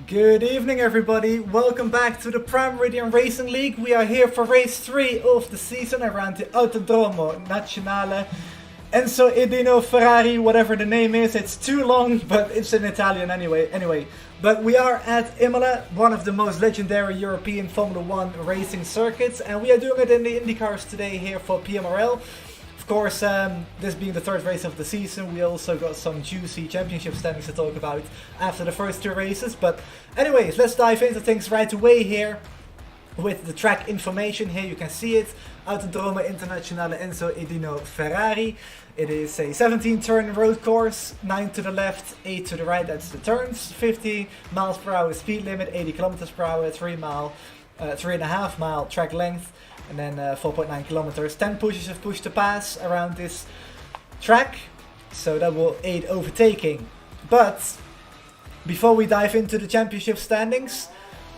Good evening, everybody. Welcome back to the Prime Meridian Racing League. We are here for race 3 of the season around the Autodromo Nazionale Enzo Edino Ferrari, whatever the name is. It's too long, but it's in Italian anyway. But we are at Imola, one of the most legendary European Formula 1 racing circuits, and we are doing it in the IndyCars today here for PMRL. Of course, this being the third race of the season, we also got some juicy championship standings to talk about after the first two races. But anyways, let's dive into things right away here with the track information. Here you can see it, Autodromo Internazionale Enzo Edino Ferrari. It is a 17-turn road course, 9 to the left, 8 to the right, that's the turns, 50 miles per hour speed limit, 80 kilometers per hour, 3.5 mile track length, and then 4.9 kilometers. 10 pushes of push to pass around this track, so that will aid overtaking. But before we dive into the championship standings,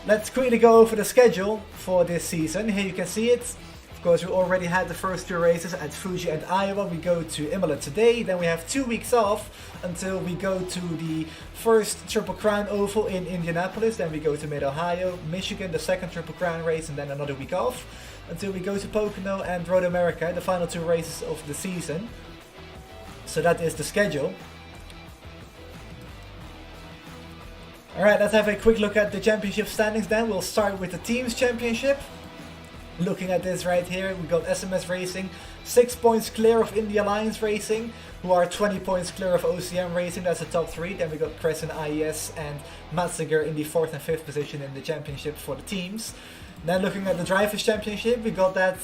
let's quickly go over the schedule for this season. Here you can see it. Of course, we already had the first two races at Fuji and Iowa. We go to Imola today, then we have 2 weeks off until we go to the first Triple Crown Oval in Indianapolis. Then we go to Mid-Ohio, Michigan, the second Triple Crown race, and then another week off until we go to Pocono and Road America, the final two races of the season. So that is the schedule. Alright, let's have a quick look at the championship standings then. We'll start with the Teams Championship. Looking at this right here, we got SMS Racing 6 points clear of Indy Alliance Racing, who are 20 points clear of OCM Racing, that's the top 3. Then we got Crescent IES and Matzinger in the 4th and 5th position in the championship for the teams. Then looking at the Drivers' Championship, we got that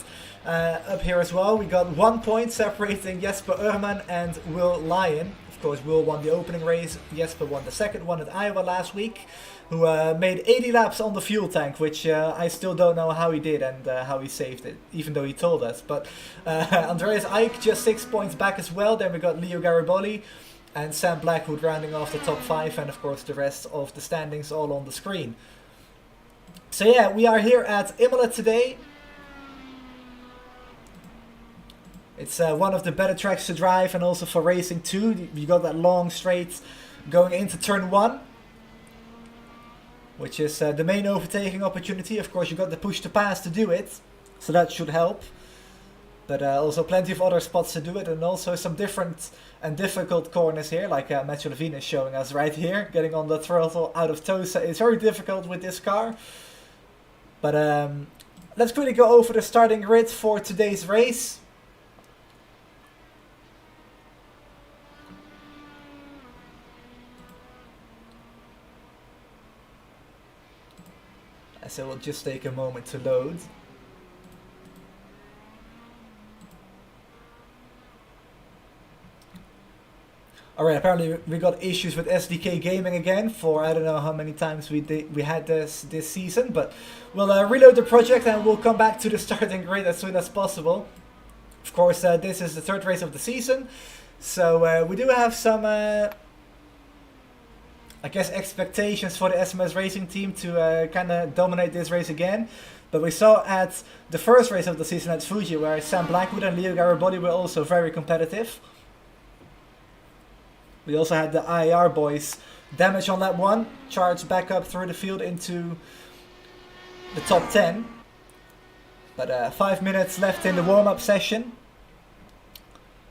up here as well. We got 1 point separating Jesper Urman and Will Lyon. Of course, Will won the opening race, Jesper won the second one at Iowa last week, who made 80 laps on the fuel tank, which I still don't know how he did and how he saved it, even though he told us. But Andreas Eich just 6 points back as well. Then we got Leo Garibaldi and Sam Blackwood rounding off the top 5, and of course the rest of the standings all on the screen. So yeah, we are here at Imola today. It's one of the better tracks to drive, and also for racing too. You got that long straight going into turn 1, which is the main overtaking opportunity. Of course, you got the push to pass to do it, so that should help. But also plenty of other spots to do it, and also some different and difficult corners here, like Matthew Levine is showing us right here. Getting on the throttle out of Tosa is very difficult with this car. But let's quickly go over the starting grid for today's race. So it will just take a moment to load. Alright, apparently we got issues with SDK Gaming again for I don't know how many times we had this season, but we'll reload the project and we'll come back to the starting grid as soon as possible. Of course, this is the third race of the season, so we do have some I guess expectations for the SMS Racing team to kind of dominate this race again. But we saw at the first race of the season at Fuji, where Sam Blackwood and Leo Garibaldi were also very competitive. We also had the IAR boys damage on lap 1, charge back up through the field into the top 10. But 5 minutes left in the warm-up session.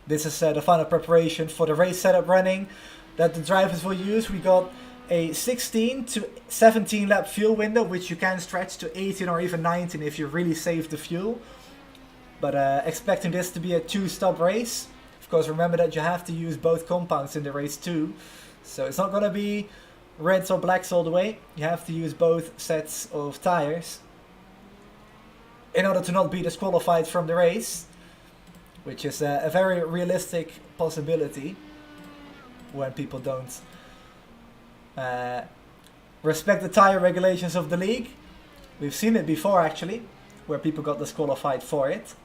This is the final preparation for the race setup running that the drivers will use. We got a 16 to 17 lap fuel window, which you can stretch to 18 or even 19 if you really save the fuel. But expecting this to be a 2-stop race. Of course, remember that you have to use both compounds in the race too. So it's not going to be reds or blacks all the way. You have to use both sets of tires in order to not be disqualified from the race, which is a very realistic possibility when people don't respect the tire regulations of the league. We've seen it before actually, where people got disqualified for it.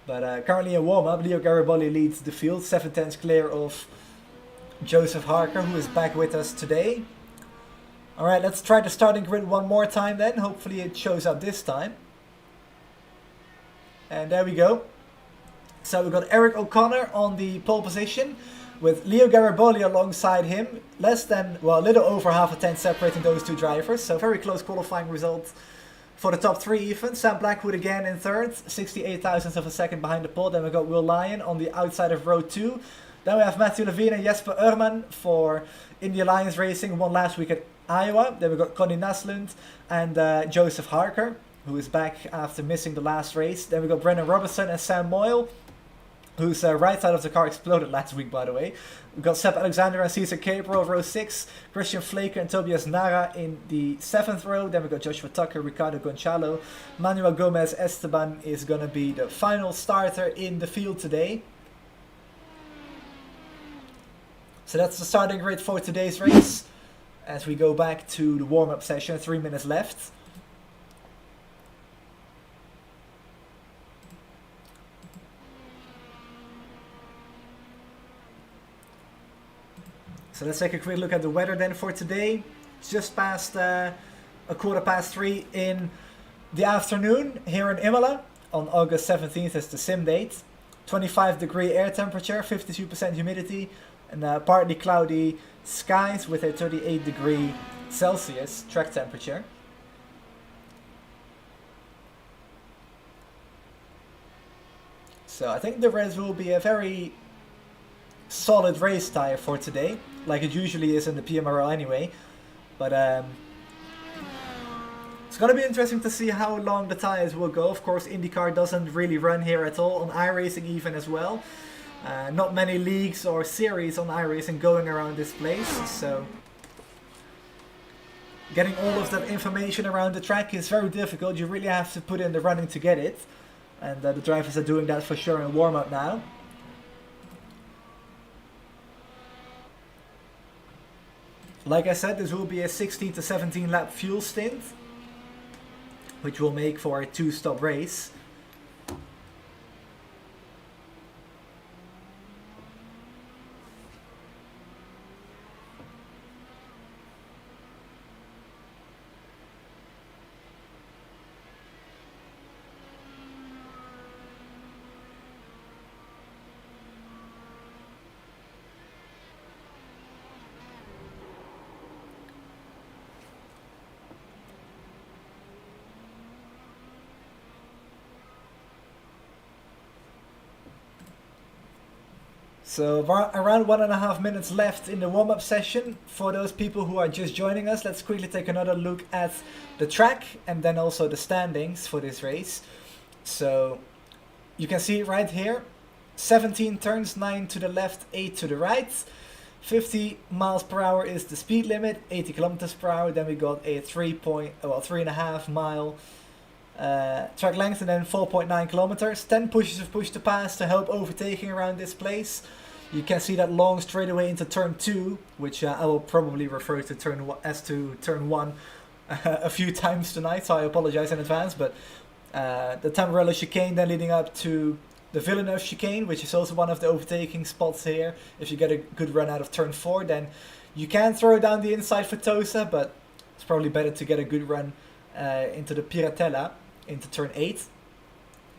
But currently in warm-up, Leo Garibaldi leads the field, 7/10 clear of Joseph Harker, who is back with us today. Alright, let's try the starting grid one more time then. Hopefully it shows up this time. And there we go. So we got Eric O'Connor on the pole position with Leo Gariboli alongside him. Less than, well, a little over half a tenth separating those two drivers. So very close qualifying result for the top three even. Sam Blackwood again in third, 68 thousandths of a second behind the pole. Then we got Will Lyon on the outside of row 2. Then we have Matthew Levine and Jesper Urman for Indy Alliance Racing, won last week at Iowa. Then we got Connie Naslund and Joseph Harker, who is back after missing the last race. Then we got Brendan Robertson and Sam Moyle, whose right side of the car exploded last week, by the way. We've got Sepp Alexander and Cesar Cabral, row 6. Christian Flaker and Tobias Nara in the 7th row. Then we got Joshua Tucker, Ricardo Gonçalo. Manuel Gomez Esteban is going to be the final starter in the field today. So that's the starting grid for today's race. As we go back to the warm-up session, 3 minutes left. So let's take a quick look at the weather then for today. It's just past a 3:15 in the afternoon here in Imola. On August 17th is the sim date. 25-degree air temperature, 52% humidity, and partly cloudy skies with a 38-degree Celsius track temperature. So I think the reds will be a very solid race tire for today, like it usually is in the PMRL anyway. But it's going to be interesting to see how long the tires will go. Of course, IndyCar doesn't really run here at all, on iRacing even as well. Not many leagues or series on iRacing going around this place, so getting all of that information around the track is very difficult. You really have to put in the running to get it, and the drivers are doing that for sure in warm-up now. Like I said, this will be a 16 to 17 lap fuel stint, which will make for a 2-stop race. So around 1.5 minutes left in the warm-up session. For those people who are just joining us, let's quickly take another look at the track and then also the standings for this race. So you can see it right here. 17 turns, 9 to the left, 8 to the right. 50 miles per hour is the speed limit, 80 kilometers per hour. Then we got a 3.5 mile track length, and then 4.9 kilometers. 10 pushes of push to pass to help overtaking around this place. You can see that long straightaway into turn 2, which I will probably refer to turn 1 a few times tonight, so I apologize in advance. But the Tamarella chicane then leading up to the Villeneuve chicane, which is also one of the overtaking spots here. If you get a good run out of turn 4, then you can throw down the inside for Tosa, but it's probably better to get a good run into the Piratella, into turn 8.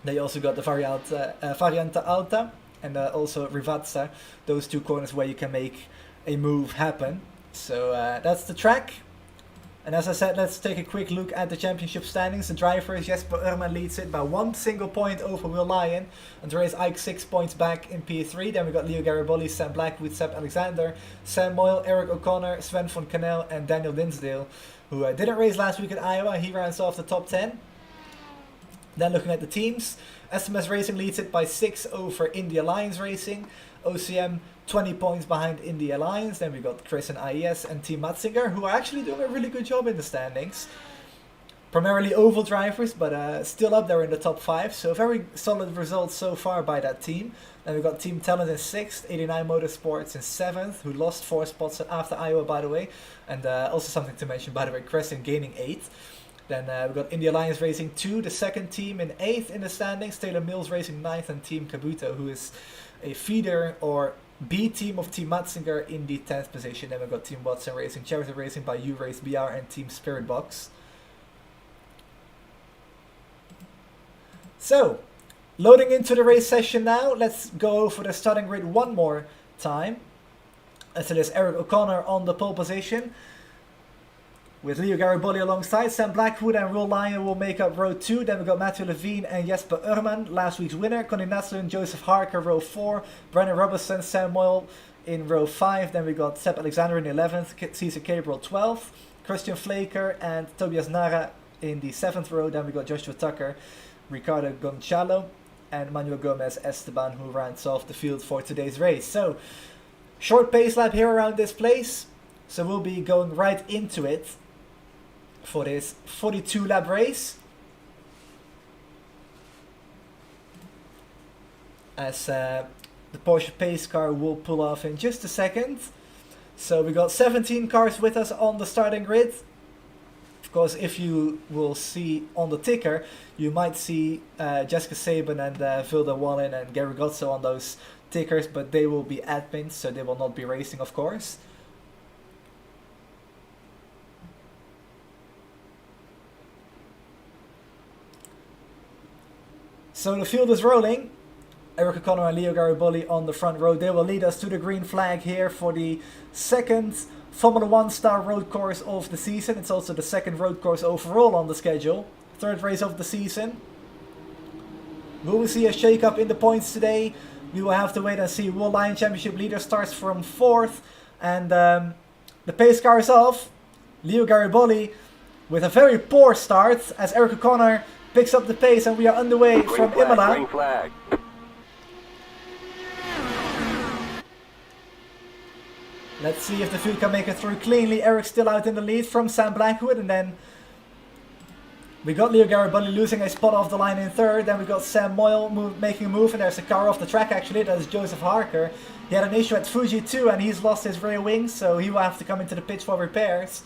Then you also got the Variante Alta and also Rivazza, those two corners where you can make a move happen. So that's the track. And as I said, let's take a quick look at the championship standings. The driver is Jesper Urman, leads it by 1 single point over Will Lyon. Andreas Ike 6 points back in P3. Then we got Leo Gariboli, Sam Blackwood, Sepp Alexander, Sam Moyle, Eric O'Connor, Sven von Canel and Daniel Dinsdale, who didn't race last week at Iowa. He rounds off the top 10. Then looking at the teams, SMS Racing leads it by 6 over Indy Alliance Racing. OCM 20 points behind Indy Alliance. Then we got Chris and IES and Team Matzinger, who are actually doing a really good job in the standings. Primarily oval drivers, but still up there in the top 5. So very solid results so far by that team. Then we got Team Talent in 6th, 89 Motorsports in 7th, who lost 4 spots after Iowa, by the way. And also something to mention, by the way, Crescent gaining 8th. Then we got Indy Alliance Racing 2, the second team in 8th in the standings. Taylor Mills Racing 9th, and Team Kabuto, who is a feeder or B team of Team Matzinger, in the 10th position. Then we got Team Watson Racing, Charity Racing by U-Race BR, and Team Spirit Box. So, loading into the race session now. Let's go over the starting grid one more time. And so there's Eric O'Connor on the pole position, with Leo Garibaldi alongside. Sam Blackwood and Will Lyon will make up row 2. Then we've got Matthew Levine and Jesper Urman, last week's winner. Connie Naslund, Joseph Harker, row 4. Brennan Robertson, Sam Moyle in row 5. Then we got Seb Alexander in 11th, Cesar Cabrel 12th. Christian Flaker and Tobias Nara in the 7th row. Then we got Joshua Tucker, Ricardo Gonçalo, and Manuel Gomez Esteban, who rounds off the field for today's race. So, short pace lap here around this place. So we'll be going right into it for this 42 lap race, as the Porsche pace car will pull off in just a second. So we got 17 cars with us on the starting grid. Of course, if you will see on the ticker, you might see Jessica Saban and Vilda Wallin and Gary Gotzo on those tickers, but they will be admins, so they will not be racing, of course. So the field is rolling. Eric O'Connor and Leo Garibaldi on the front row. They will lead us to the green flag here for the second Formula 1 star road course of the season. It's also the second road course overall on the schedule. Third race of the season. Will we see a shake-up in the points today? We will have to wait and see. Will Lyon Championship leader starts from 4th. And the pace car is off. Leo Garibaldi with a very poor start as Eric O'Connor picks up the pace, and we are underway from Imola. Green flag. Let's see if the field can make it through cleanly. Eric's still out in the lead from Sam Blackwood, and then we got Leo Garibaldi losing a spot off the line in 3rd. Then we got Sam Moyle making a move, and there's a car off the track actually. That's Joseph Harker. He had an issue at Fuji too, and he's lost his rear wing, so he will have to come into the pits for repairs.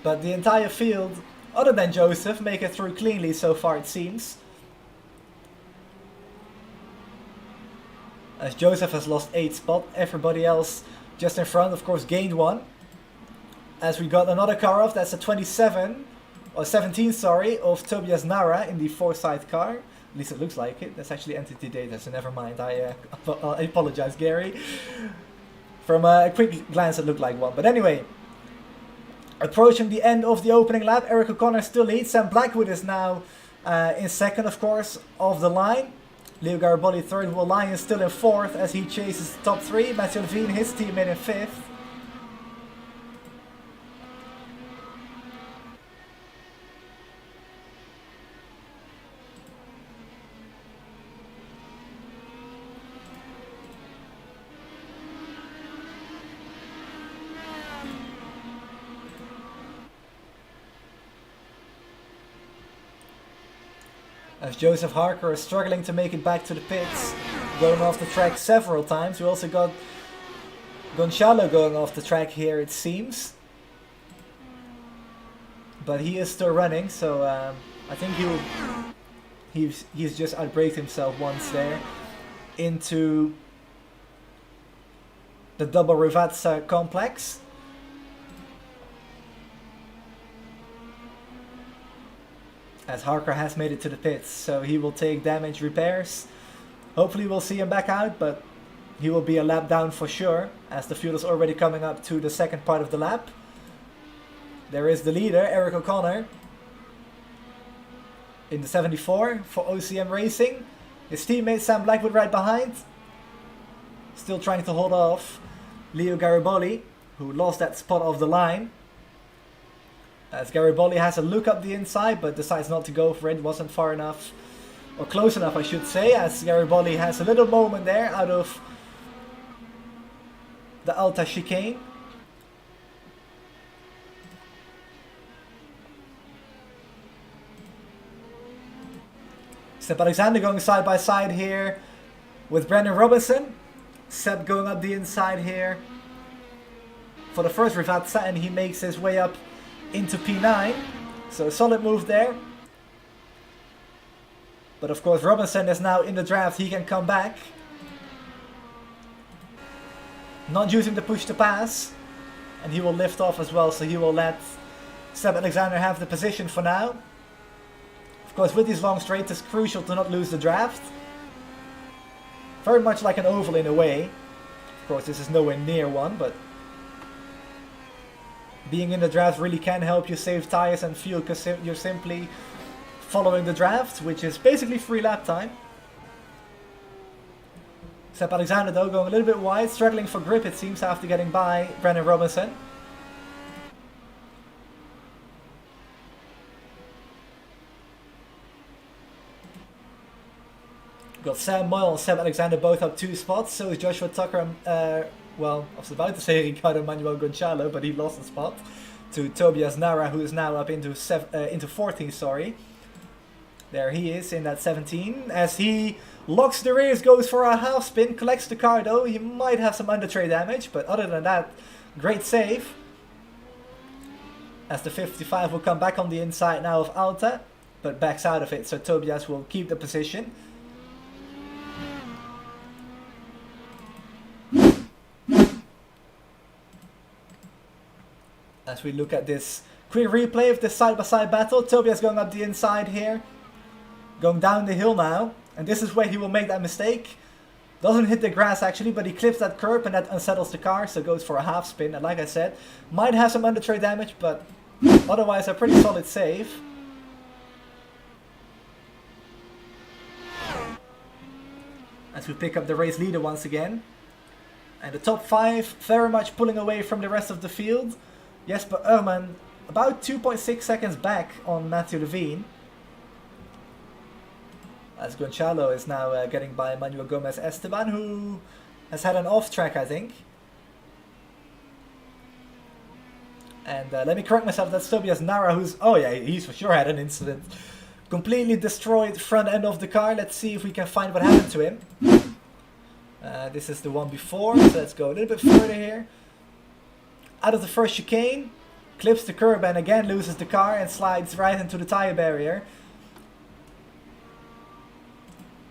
But the entire field, other than Joseph, make it through cleanly so far, it seems. As Joseph has lost 8 spots, everybody else just in front, of course, gained 1. As we got another car off, that's a 27, or 17, sorry, of Tobias Nara in the Foresight car. At least it looks like it. That's actually entity data, so never mind. I apologize, Gary. From a quick glance, it looked like one. But anyway, approaching the end of the opening lap, Eric O'Connor still leads. Sam Blackwood is now in 2nd, of course, of the line. Leo Garibaldi 3rd, Will Lyon still in 4th as he chases the top 3. Matthew Levine, his teammate, in 5th. As Joseph Harker is struggling to make it back to the pits, going off the track several times. We also got Gonçalo going off the track here, it seems. But he is still running, so I think he's just outbraked himself once there into the double Rivazza complex. As Harker has made it to the pits, so he will take damage repairs. Hopefully we'll see him back out, but he will be a lap down for sure, as the field is already coming up to the second part of the lap. There is the leader, Eric O'Connor, in the 74 for OCM Racing. His teammate Sam Blackwood right behind, still trying to hold off Leo Garibaldi, who lost that spot off the line. As Garibaldi has a look up the inside, but decides not to go for it. Wasn't far enough, or close enough I should say, as Garibaldi has a little moment there out of the Alta chicane. Seb Alexander going side by side here with Brendan Robinson. Seb going up the inside here for the first Rivazza, and he makes his way up into P9, so a solid move there. But of course Robinson is now in the draft, he can come back. Not using the push to pass, and he will lift off as well, so he will let Seb Alexander have the position for now. Of course with these long straights it's crucial to not lose the draft. Very much like an oval in a way. Of course this is nowhere near one, but being in the draft really can help you save tires and fuel because you're simply following the draft, which is basically free lap time. Seb Alexander though going a little bit wide, struggling for grip it seems after getting by Brendan Robinson. Got Sam Moyle and Seb Alexander both up 2 spots, so is Joshua Tucker, well, I was about to say Ricardo Manuel Gonçalo, but he lost a spot to Tobias Nara, who is now up into 14th, sorry. There he is in that 17, as he locks the rears, goes for a half spin, collects the car though. He might have some under tray damage, but other than that, great save. As the 55 will come back on the inside now of Alta, but backs out of it, so Tobias will keep the position. As we look at this quick replay of this side-by-side battle, Tobias going up the inside here. Going down the hill now. And this is where he will make that mistake. Doesn't hit the grass actually, but he clips that curb and that unsettles the car. So goes for a half spin. And like I said, might have some under tray damage, but otherwise a pretty solid save. As we pick up the race leader once again. And the top 5 very much pulling away from the rest of the field. Jesper Ehrman about 2.6 seconds back on Matthew Levine. As Gonçalo is now getting by Manuel Gomez Esteban, who has had an off track, I think. And let me correct myself, that's Tobias Nara, who's... Oh yeah, he's for sure had an incident. Completely destroyed front end of the car. Let's see if we can find what happened to him. This is the one before, so let's go a little bit further here. Out of the first chicane, clips the curb and again loses the car and slides right into the tire barrier.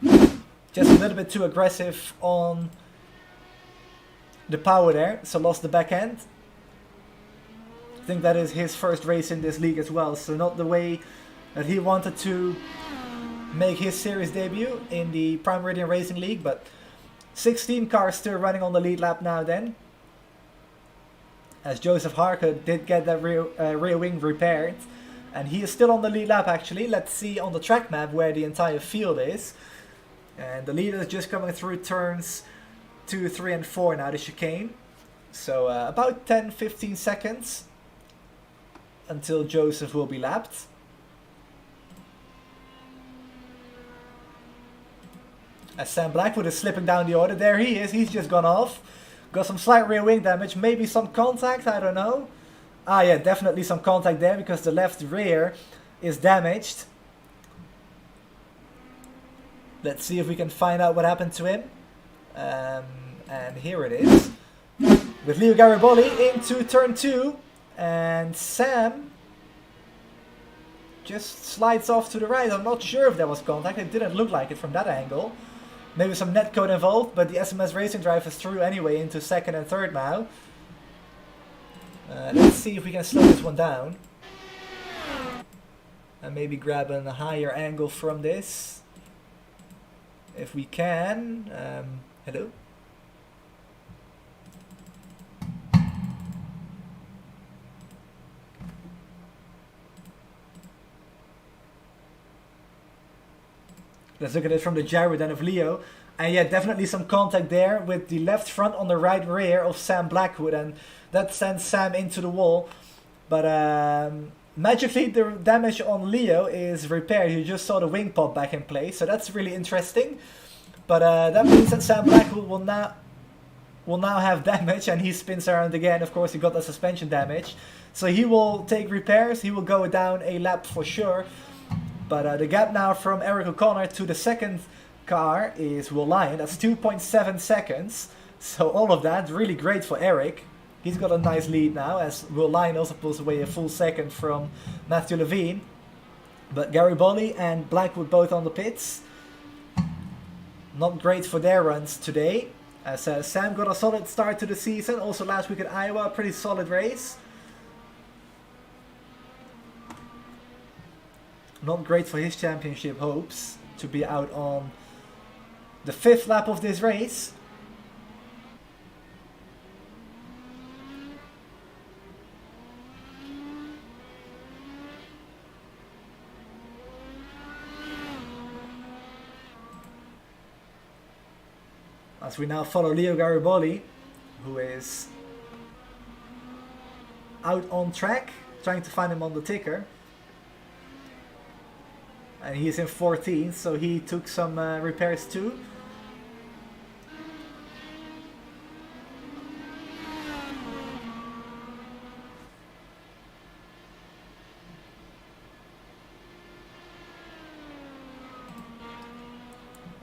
Just a little bit too aggressive on the power there, so lost the back end. I think that is his first race in this league as well, so not the way that he wanted to make his series debut in the Prime Meridian Racing League, but 16 cars still running on the lead lap now then. As Joseph Harker did get that rear wing repaired. And he is still on the lead lap actually. Let's see on the track map where the entire field is. And the leader is just coming through turns 2, 3 and 4 now, the chicane. So about 10-15 seconds until Joseph will be lapped. As Sam Blackwood is slipping down the order. There he is, he's just gone off. Got some slight rear wing damage, maybe some contact, I don't know. Ah yeah, definitely some contact there because the left rear is damaged. Let's see if we can find out what happened to him. And here it is. With Leo Garibaldi into turn 2. And Sam just slides off to the right. I'm not sure if there was contact, it didn't look like it from that angle. Maybe some netcode involved, but the SMS Racing Drive is through anyway into 2nd and 3rd now. Let's see if we can slow this one down. And maybe grab a higher angle from this. If we can. Hello? Let's look at it from the gyro then of Leo. And yeah, definitely some contact there with the left front on the right rear of Sam Blackwood. And that sends Sam into the wall. But magically the damage on Leo is repaired. You just saw the wing pop back in place. So that's really interesting. But that means that Sam Blackwood will now have damage. And he spins around again. Of course, he got the suspension damage. So he will take repairs. He will go down a lap for sure. But the gap now from Eric O'Connor to the second car is Will Lyon. That's 2.7 seconds. So all of that, really great for Eric. He's got a nice lead now as Will Lyon also pulls away a full second from Matthew Levine. But Garibaldi and Blackwood both on the pits. Not great for their runs today. As Sam got a solid start to the season. Also last week at Iowa, a pretty solid race. Not great for his championship hopes to be out on the 5th lap of this race. As we now follow Leo Garibaldi, who is out on track, trying to find him on the ticker. And he's in 14th, so he took some repairs too.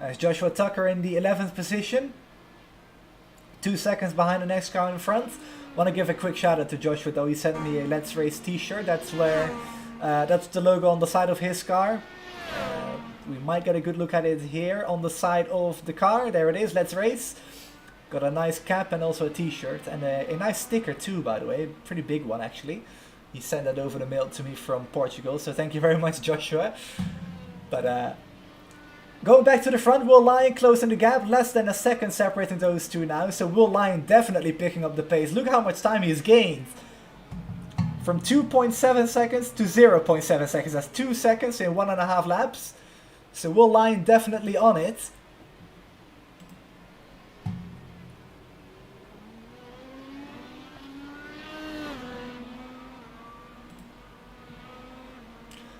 As Joshua Tucker in the 11th position, 2 seconds behind the next car in front. Want to give a quick shout out to Joshua though. He sent me a Let's Race t-shirt. That's where that's the logo on the side of his car. We might get a good look at it here on the side of the car. There it is, Let's Race. Got a nice cap and also a t-shirt and a nice sticker too, by the way. Pretty big one actually. He sent that over the mail to me from Portugal, so thank you very much, Joshua. But going back to the front, Will Lyon closing the gap, less than a second separating those two now. So Will Lyon definitely picking up the pace. Look how much time he's gained. From 2.7 seconds to 0.7 seconds. That's 2 seconds in 1.5 laps. So Will Lyon definitely on it.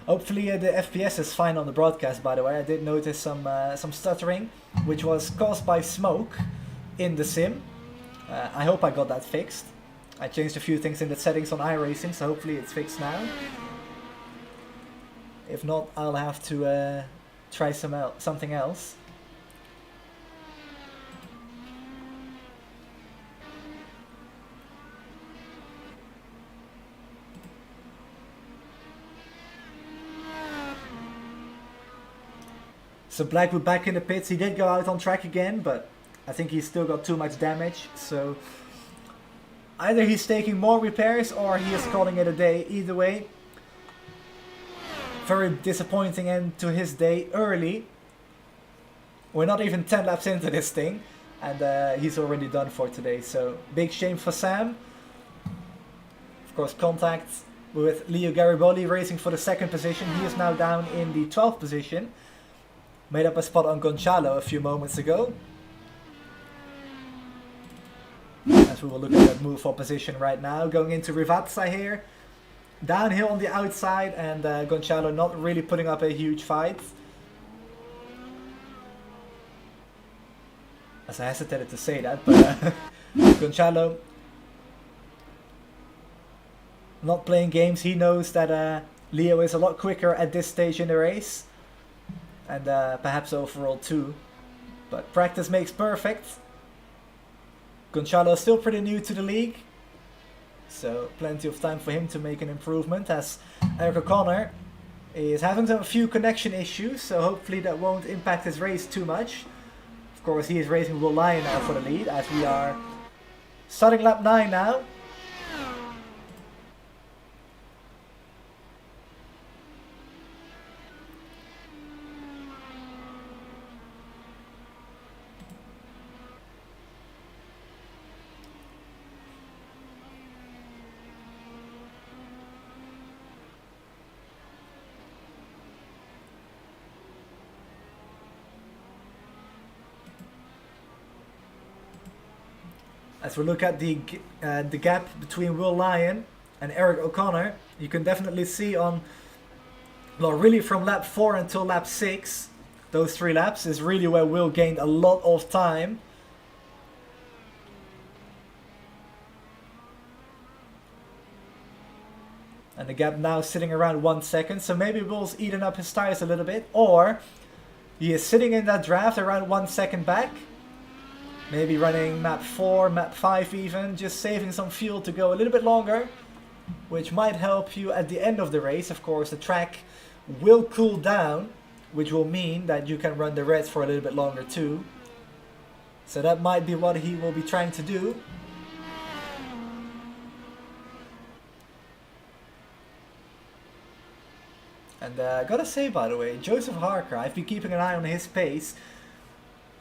Hopefully the FPS is fine on the broadcast, by the way. I did notice some stuttering, which was caused by smoke in the sim. I hope I got that fixed. I changed a few things in the settings on iRacing, so hopefully it's fixed now. If not, I'll have to try something else. So Blackwood back in the pits. He did go out on track again, but I think he's still got too much damage. So either he's taking more repairs or he is calling it a day. Either way, very disappointing end to his day early. We're not even 10 laps into this thing, and he's already done for today. So big shame for Sam. Of course, contact with Leo Garibaldi racing for the second position. He is now down in the 12th position. Made up a spot on Gonçalo a few moments ago. As we will look at that move for position right now. Going into Rivazza here. Downhill on the outside, and Gonçalo not really putting up a huge fight. As I hesitated to say that, but Gonçalo not playing games. He knows that Leo is a lot quicker at this stage in the race. And perhaps overall too. But practice makes perfect. Gonçalo is still pretty new to the league. So plenty of time for him to make an improvement. As Eric O'Connor is having a few connection issues. So hopefully that won't impact his race too much. Of course he is racing Will Lyon now for the lead. As we are starting lap 9 now. As we look at the gap between Will Lyon and Eric O'Connor, you can definitely see on, well, really from lap 4 until lap 6, those 3 laps is really where Will gained a lot of time. And the gap now sitting around 1 second, so maybe Will's eaten up his tires a little bit, or he is sitting in that draft around 1 second back. Maybe running map 4, map 5 even, just saving some fuel to go a little bit longer, which might help you at the end of the race. Of course, the track will cool down, which will mean that you can run the reds for a little bit longer too. So that might be what he will be trying to do. And I gotta say, by the way, Joseph Harker, I've been keeping an eye on his pace.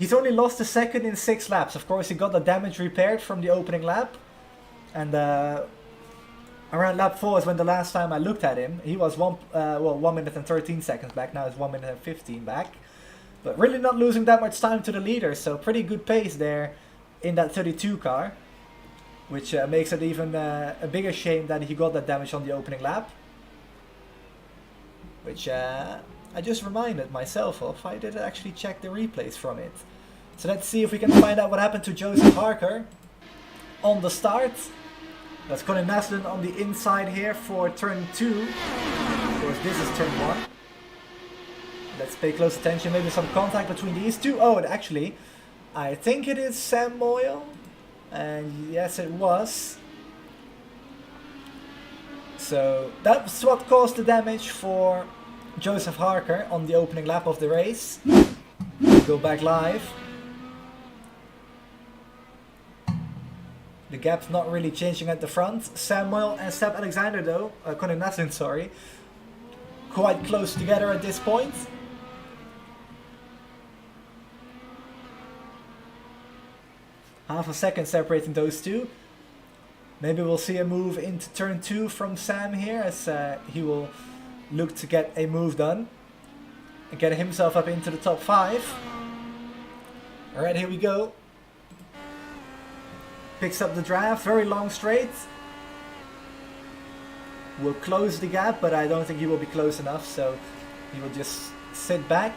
He's only lost a second in 6 laps. Of course, he got the damage repaired from the opening lap. And around lap 4 is when the last time I looked at him. He was 1 minute and 13 seconds back. Now it's 1 minute and 15 back. But really not losing that much time to the leader, so pretty good pace there in that 32 car. Which makes it even a bigger shame that he got that damage on the opening lap. Which I just reminded myself of. I did actually check the replays from it. So let's see if we can find out what happened to Joseph Harker on the start. That's Colin Naslund on the inside here for turn 2. Of course, this is turn 1. Let's pay close attention. Maybe some contact between these two. Oh, actually, I think it is Sam Moyle. And yes, it was. So that's what caused the damage for Joseph Harker on the opening lap of the race. Go back live. The gap's not really changing at the front. Sam Moyle and Seb Alexander though, Colin Naslund, sorry, quite close together at this point. Half a second separating those two. Maybe we'll see a move into turn 2 from Sam here as he will look to get a move done and get himself up into the top 5. Alright, here we go. Picks up the draft, very long straight. Will close the gap, but I don't think he will be close enough, so he will just sit back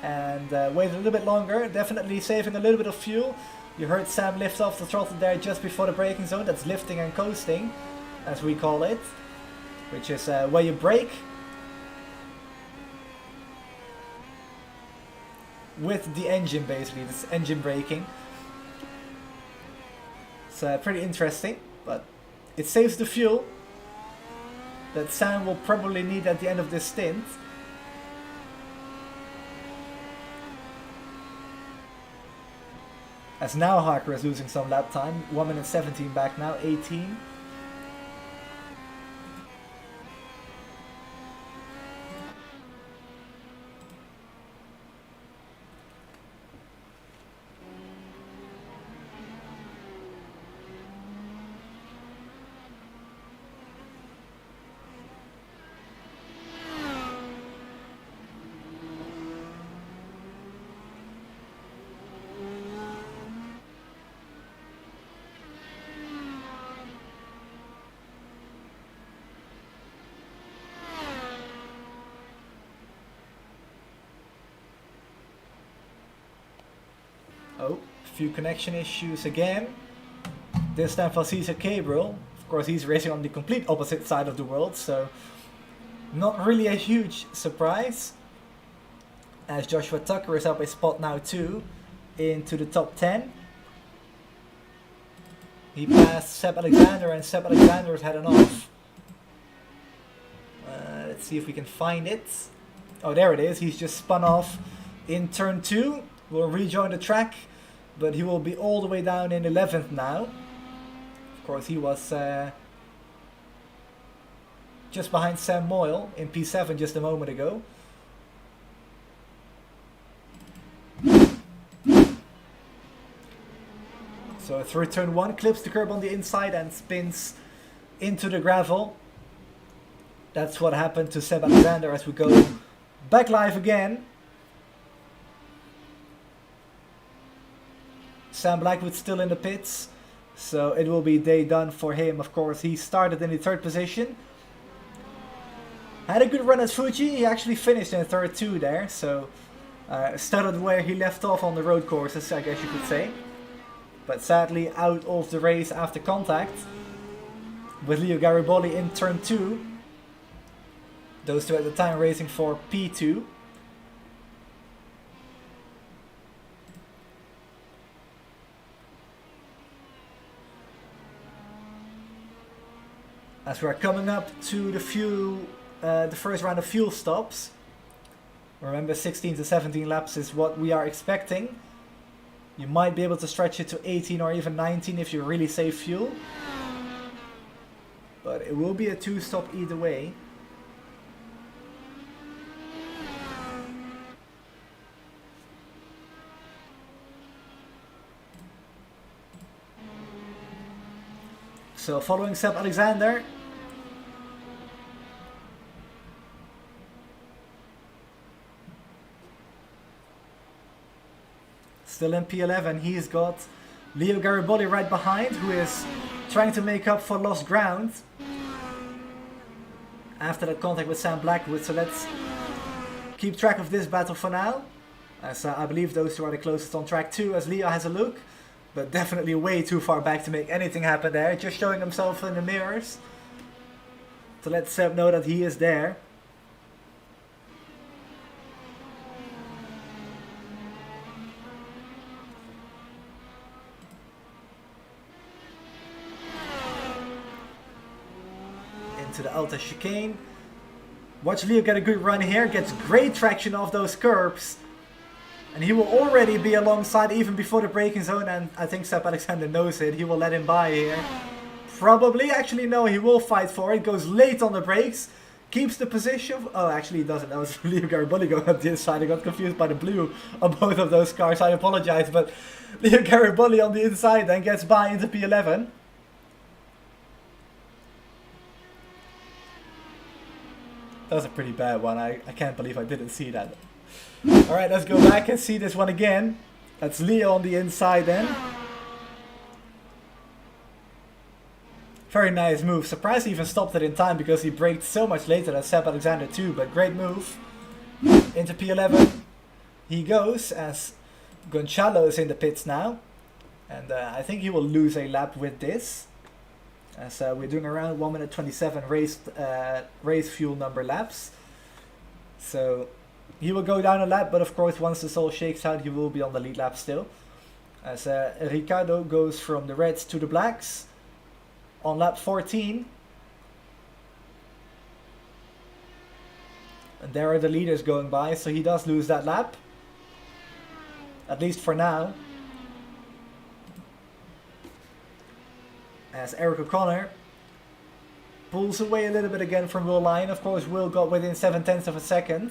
and wait a little bit longer, definitely saving a little bit of fuel. You heard Sam lift off the throttle there just before the braking zone. That's lifting and coasting, as we call it, which is where you brake with the engine, basically. This engine braking. It's pretty interesting, but it saves the fuel that Sam will probably need at the end of this stint. As now Harker is losing some lap time. 1 minute 17 back now, 18. Oh, a few connection issues again. This time for Cesar Cabrel. Of course, he's racing on the complete opposite side of the world, so not really a huge surprise. As Joshua Tucker is up a spot now too, into the top 10. He passed Seb Alexander and Seb Alexander is heading off. Let's see if we can find it. Oh, there it is. He's just spun off in turn 2. Will rejoin the track, but he will be all the way down in 11th now. Of course, he was just behind Sam Moyle in P7 just a moment ago. So through turn 1, clips the curb on the inside and spins into the gravel. That's what happened to Seb Alexander as we go back live again. Sam Blackwood still in the pits, so it will be day done for him. Of course, he started in the 3rd position. Had a good run at Fuji. He actually finished in third 2 there, so started where he left off on the road courses, I guess you could say. But sadly out of the race after contact with Leo Garibaldi in turn 2. Those two at the time racing for P2. As we're coming up to the first round of fuel stops. Remember, 16 to 17 laps is what we are expecting. You might be able to stretch it to 18 or even 19 if you really save fuel. But it will be a 2-stop either way. So following Seb Alexander. Still in P11, he's got Leo Garibaldi right behind, who is trying to make up for lost ground after that contact with Sam Blackwood. So let's keep track of this battle for now, as I believe those two are the closest on track too, as Leo has a look, but definitely way too far back to make anything happen there, just showing himself in the mirrors to let Seb know that he is there. Into the Alta chicane. Watch Leo get a good run here, gets great traction off those curbs. And he will already be alongside even before the braking zone, and I think Sepp Alexander knows it. He will let him by here. Probably, actually no, he will fight for it. Goes late on the brakes, keeps the position. Oh, actually he doesn't. That was Leo Garibaldi going up the inside. I got confused by the blue on both of those cars. I apologize, but Leo Garibaldi on the inside then gets by into P11. That was a pretty bad one. I can't believe I didn't see that. Alright, let's go back and see this one again. That's Leo on the inside then. Very nice move. Surprised he even stopped it in time because he braked so much later than Sepp Alexander too. But great move. Into P11 he goes as Gonçalo is in the pits now. And I think he will lose a lap with this. As we're doing around 1 minute 27 race fuel number laps. So he will go down a lap, but of course once this all shakes out he will be on the lead lap still. As Ricardo goes from the reds to the blacks on lap 14. And there are the leaders going by, so he does lose that lap. At least for now. As Eric O'Connor pulls away a little bit again from Will Lyon. Of course, Will got within 7/10 of a second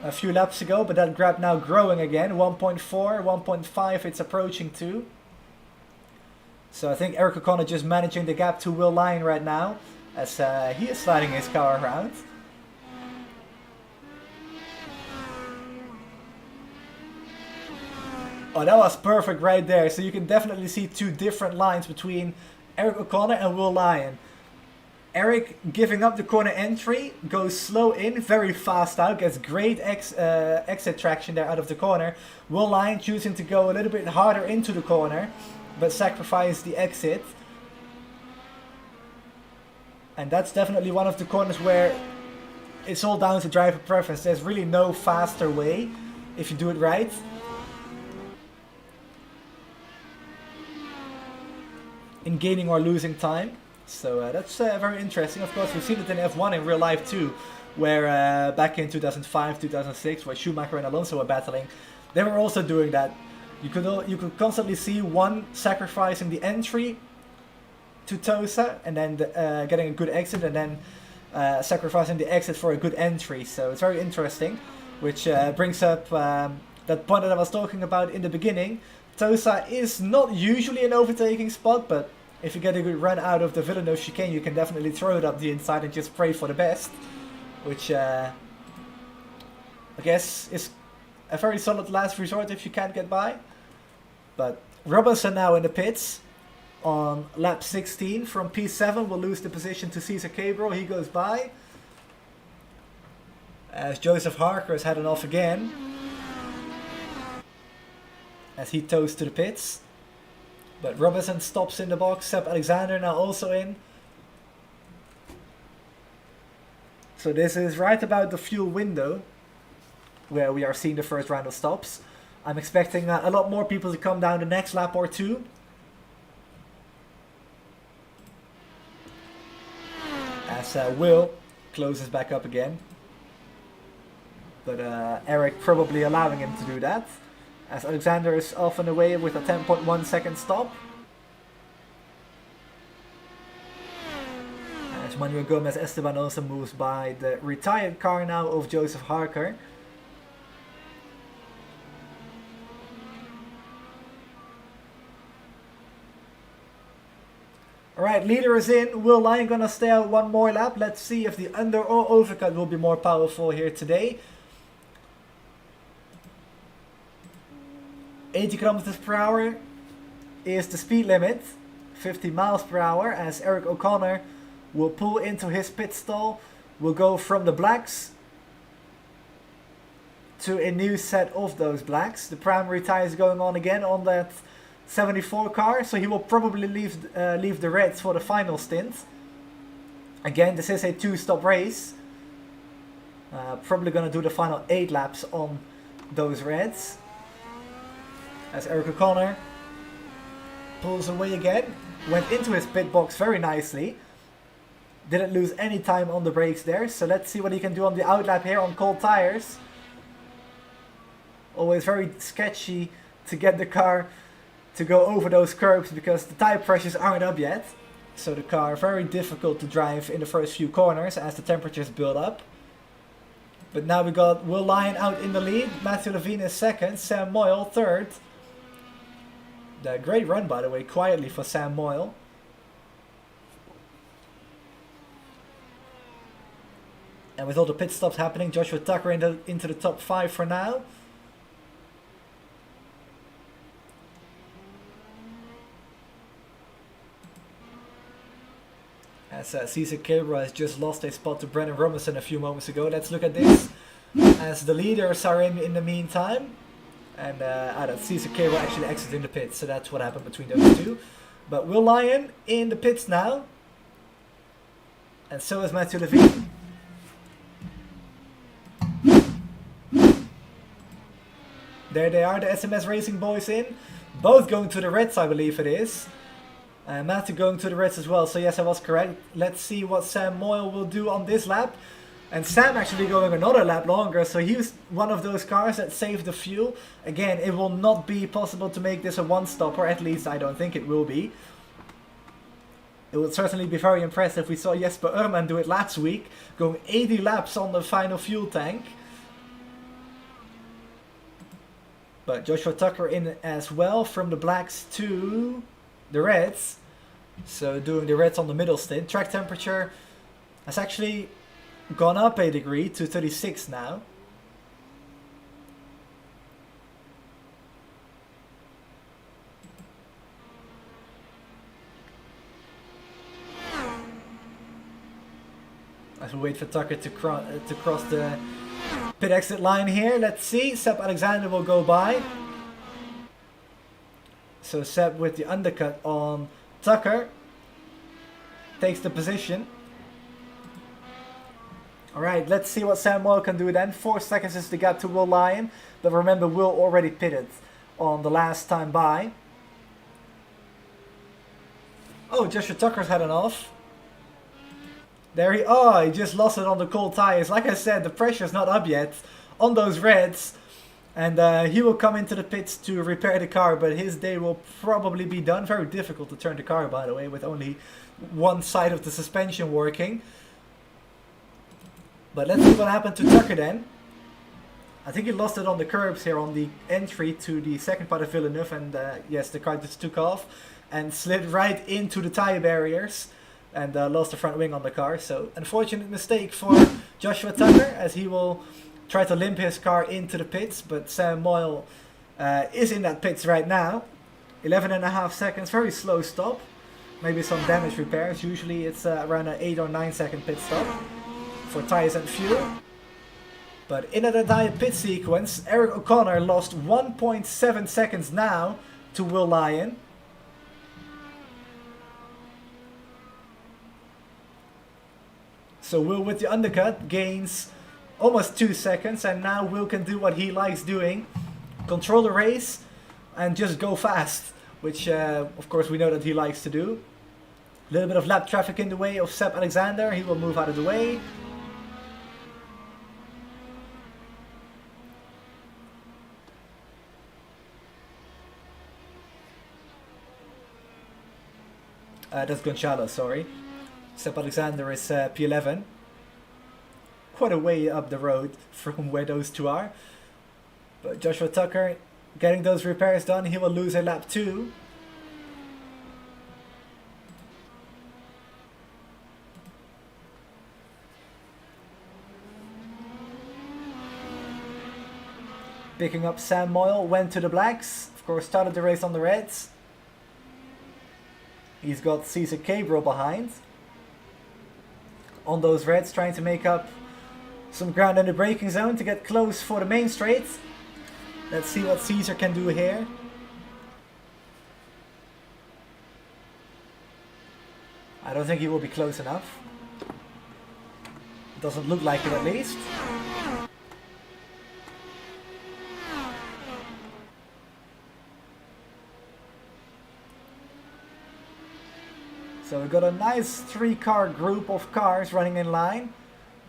a few laps ago, but that gap now growing again. 1.4, 1.5, it's approaching 2. So I think Eric O'Connor just managing the gap to Will Lyon right now, as he is sliding his car around. Oh, that was perfect right there. So you can definitely see two different lines between Eric O'Connor and Will Lyon. Eric giving up the corner entry, goes slow in, very fast out, gets great exit traction there out of the corner. Will Lyon choosing to go a little bit harder into the corner, but sacrifice the exit. And that's definitely one of the corners where it's all down to driver preference. There's really no faster way if you do it right. In gaining or losing time. So that's very interesting. Of course, we've seen it in F1 in real life too, where back in 2005, 2006, where Schumacher and Alonso were battling, they were also doing that. You could constantly see one sacrificing the entry to Tosa and then getting a good exit, and then sacrificing the exit for a good entry. So it's very interesting, which brings up that point that I was talking about in the beginning. Tosa is not usually an overtaking spot, but if you get a good run out of the Villeneuve chicane, you can definitely throw it up the inside and just pray for the best, which I guess is a very solid last resort if you can't get by. But Robinson now in the pits on lap 16 from P7 will lose the position to Cesar Cabral. He goes by as Joseph Harker is heading off again, as he tows to the pits. But Robinson stops in the box. Sepp Alexander now also in. So this is right about the fuel window where we are seeing the first round of stops. I'm expecting a lot more people to come down the next lap or two. As Will closes back up again. But Eric probably allowing him to do that, as Alexander is off and away with a 10.1 second stop. As Manuel Gomez Esteban also moves by the retired car now of Joseph Harker. Alright, leader is in. Will Lyon gonna stay out one more lap. Let's see if the under or overcut will be more powerful here today. 80 kilometers per hour is the speed limit. 50 miles per hour as Eric O'Connor will pull into his pit stall. We'll go from the blacks to a new set of those blacks. The primary tire is going on again on that 74 car, so he will probably leave the reds for the final stint. Again, this is a 2-stop race. Probably going to do the final 8 laps on those reds. As Eric O'Connor pulls away again. Went into his pit box very nicely. Didn't lose any time on the brakes there. So let's see what he can do on the outlap here on cold tires. Always very sketchy to get the car to go over those curbs because the tire pressures aren't up yet. So the car very difficult to drive in the first few corners as the temperatures build up. But now we got Will Lyon out in the lead. Matthew Levine is second. Sam Moyle third. Great run, by the way, quietly for Sam Moyle. And with all the pit stops happening, Joshua Tucker into the top 5 for now. As Cesar Cabra has just lost a spot to Brennan Robinson a few moments ago. Let's look at this. As the leaders are in the meantime. And Cesar Cabra actually exiting the pits. So that's what happened between those two. But Will Lyon in the pits now. And so is Matthew Levine. There they are, the SMS Racing boys in. Both going to the Reds, I believe it is. Matthew going to the Reds as well, so yes, I was correct. Let's see what Sam Moyle will do on this lap. And Sam actually going another lap longer, so he was one of those cars that saved the fuel. Again, it will not be possible to make this a one-stop, or at least I don't think it will be. It would certainly be very impressive. We saw Jesper Urman do it last week, going 80 laps on the final fuel tank. But Joshua Tucker in as well from the blacks to the reds. So doing the reds on the middle stint. Track temperature has actually gone up a degree to 36 now. As we wait for Tucker to cross the pit exit line here. Let's see. Seb Alexander will go by. So Seb with the undercut on Tucker takes the position. Alright, let's see what Sam Moyle can do then. 4 seconds is the gap to Will Lyon. But remember, Will already pitted on the last time by. Oh, Joshua Tucker's had an off. There he just lost it on the cold tires. Like I said, the pressure's not up yet on those reds. And he will come into the pits to repair the car, but his day will probably be done. Very difficult to turn the car, by the way, with only one side of the suspension working. But let's see what happened to Tucker then. I think he lost it on the curbs here on the entry to the second part of Villeneuve. And yes, the car just took off and slid right into the tire barriers. And lost the front wing on the car. So unfortunate mistake for Joshua Tucker, as he will try to limp his car into the pits. But Sam Moyle is in that pits right now. 11.5 seconds, very slow stop. Maybe some damage repairs. Usually it's around an 8 or 9 second pit stop for tires and fuel. But in that entire pit sequence, Eric O'Connor lost 1.7 seconds now to Will Lyon. So Will with the undercut gains almost 2 seconds, and now Will can do what he likes doing. Control the race and just go fast, which of course we know that he likes to do. A little bit of lap traffic in the way of Seb Alexander, he will move out of the way. That's Gonçalo, sorry. Seb Alexander is P11. Quite a way up the road from where those two are. But Joshua Tucker getting those repairs done, he will lose a lap too. Picking up Sam Moyle, went to the blacks. Of course, started the race on the reds. He's got Cesar Cabral behind. On those reds, trying to make up some ground in the braking zone to get close for the main straight. Let's see what Cesar can do here. I don't think he will be close enough. Doesn't look like it, at least. So we've got a nice 3-car group of cars running in line.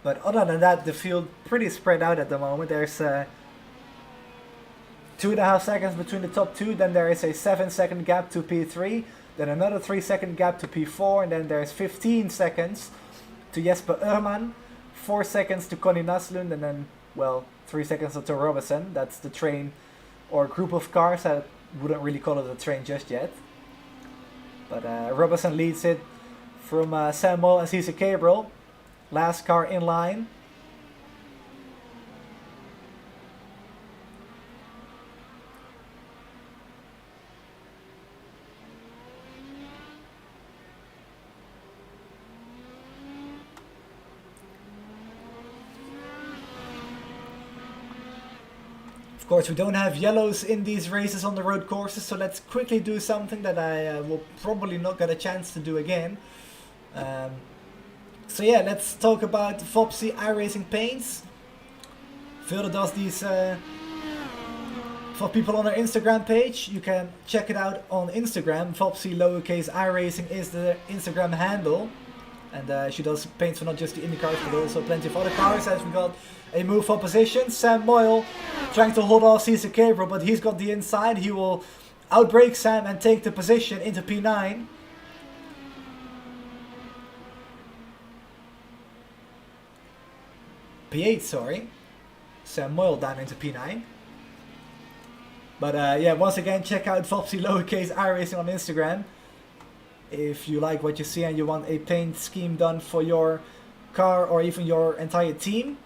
But other than that, the field pretty spread out at the moment. There's 2.5 seconds between the top two. Then there is a 7-second gap to P3. Then another 3-second gap to P4. And then there's 15 seconds to Jesper Urman. 4 seconds to Conny Naslund. And then, well, 3 seconds to Robinson. That's the train or group of cars. I wouldn't really call it a train just yet. But Robinson leads it from Sam Moll and Cesar Cabral. Last car in line. Of course, we don't have yellows in these races on the road courses, so let's quickly do something that I will probably not get a chance to do again. So yeah, let's talk about Voppzy iRacing paints. Vilde does these for people on our Instagram page. You can check it out on Instagram. Voppzy lowercase iRacing is the Instagram handle. And she does paints for not just the IndyCars, but also plenty of other cars. As we got a move for position. Sam Moyle trying to hold off Cesar Cabral, but he's got the inside. He will outbrake Sam and take the position into P9. P8, sorry. Sam Moyle down into P9. But yeah, once again, check out Voppzy lowercase iRacing on Instagram. If you like what you see and you want a paint scheme done for your car or even your entire team.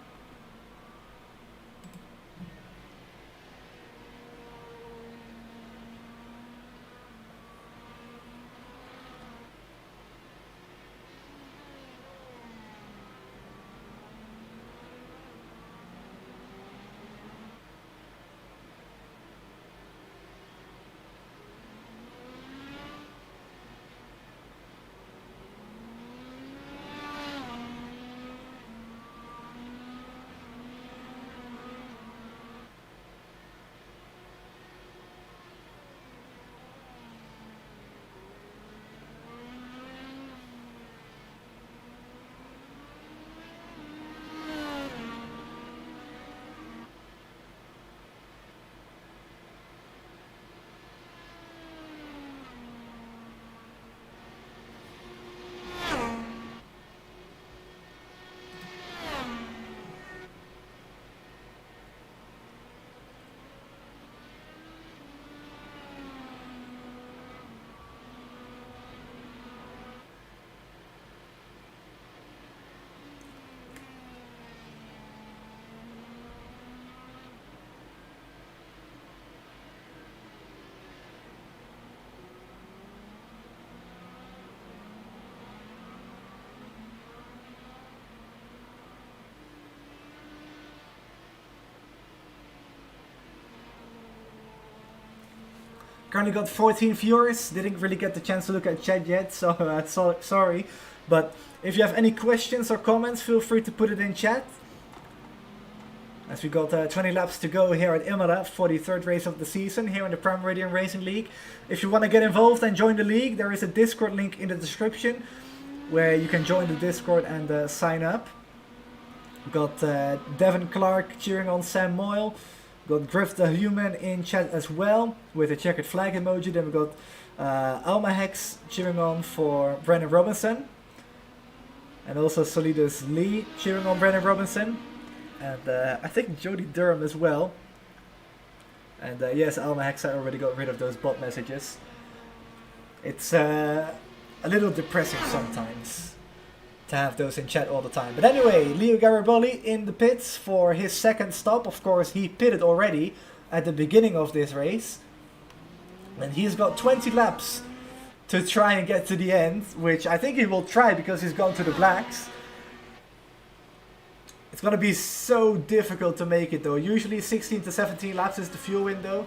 Currently got 14 viewers. Didn't really get the chance to look at chat yet, so sorry. But if you have any questions or comments, feel free to put it in chat. As we got 20 laps to go here at Imola for the third race of the season here in the PMRL Racing League. If you want to get involved and join the league, there is a Discord link in the description where you can join the Discord and sign up. We got Devin Clark cheering on Sam Moyle. Got Griff the Human in chat as well with a checkered flag emoji. Then we got Alma Hex cheering on for Brandon Robinson. And also Solidus Lee cheering on Brandon Robinson. And I think Jody Durham as well. And yes, Alma Hex, I already got rid of those bot messages. It's a little depressing sometimes to have those in chat all the time. But anyway, Leo Garibaldi in the pits for his second stop. Of course, he pitted already at the beginning of this race. And he's got 20 laps to try and get to the end, which I think he will try because he's gone to the blacks. It's going to be so difficult to make it though. Usually 16 to 17 laps is the fuel window.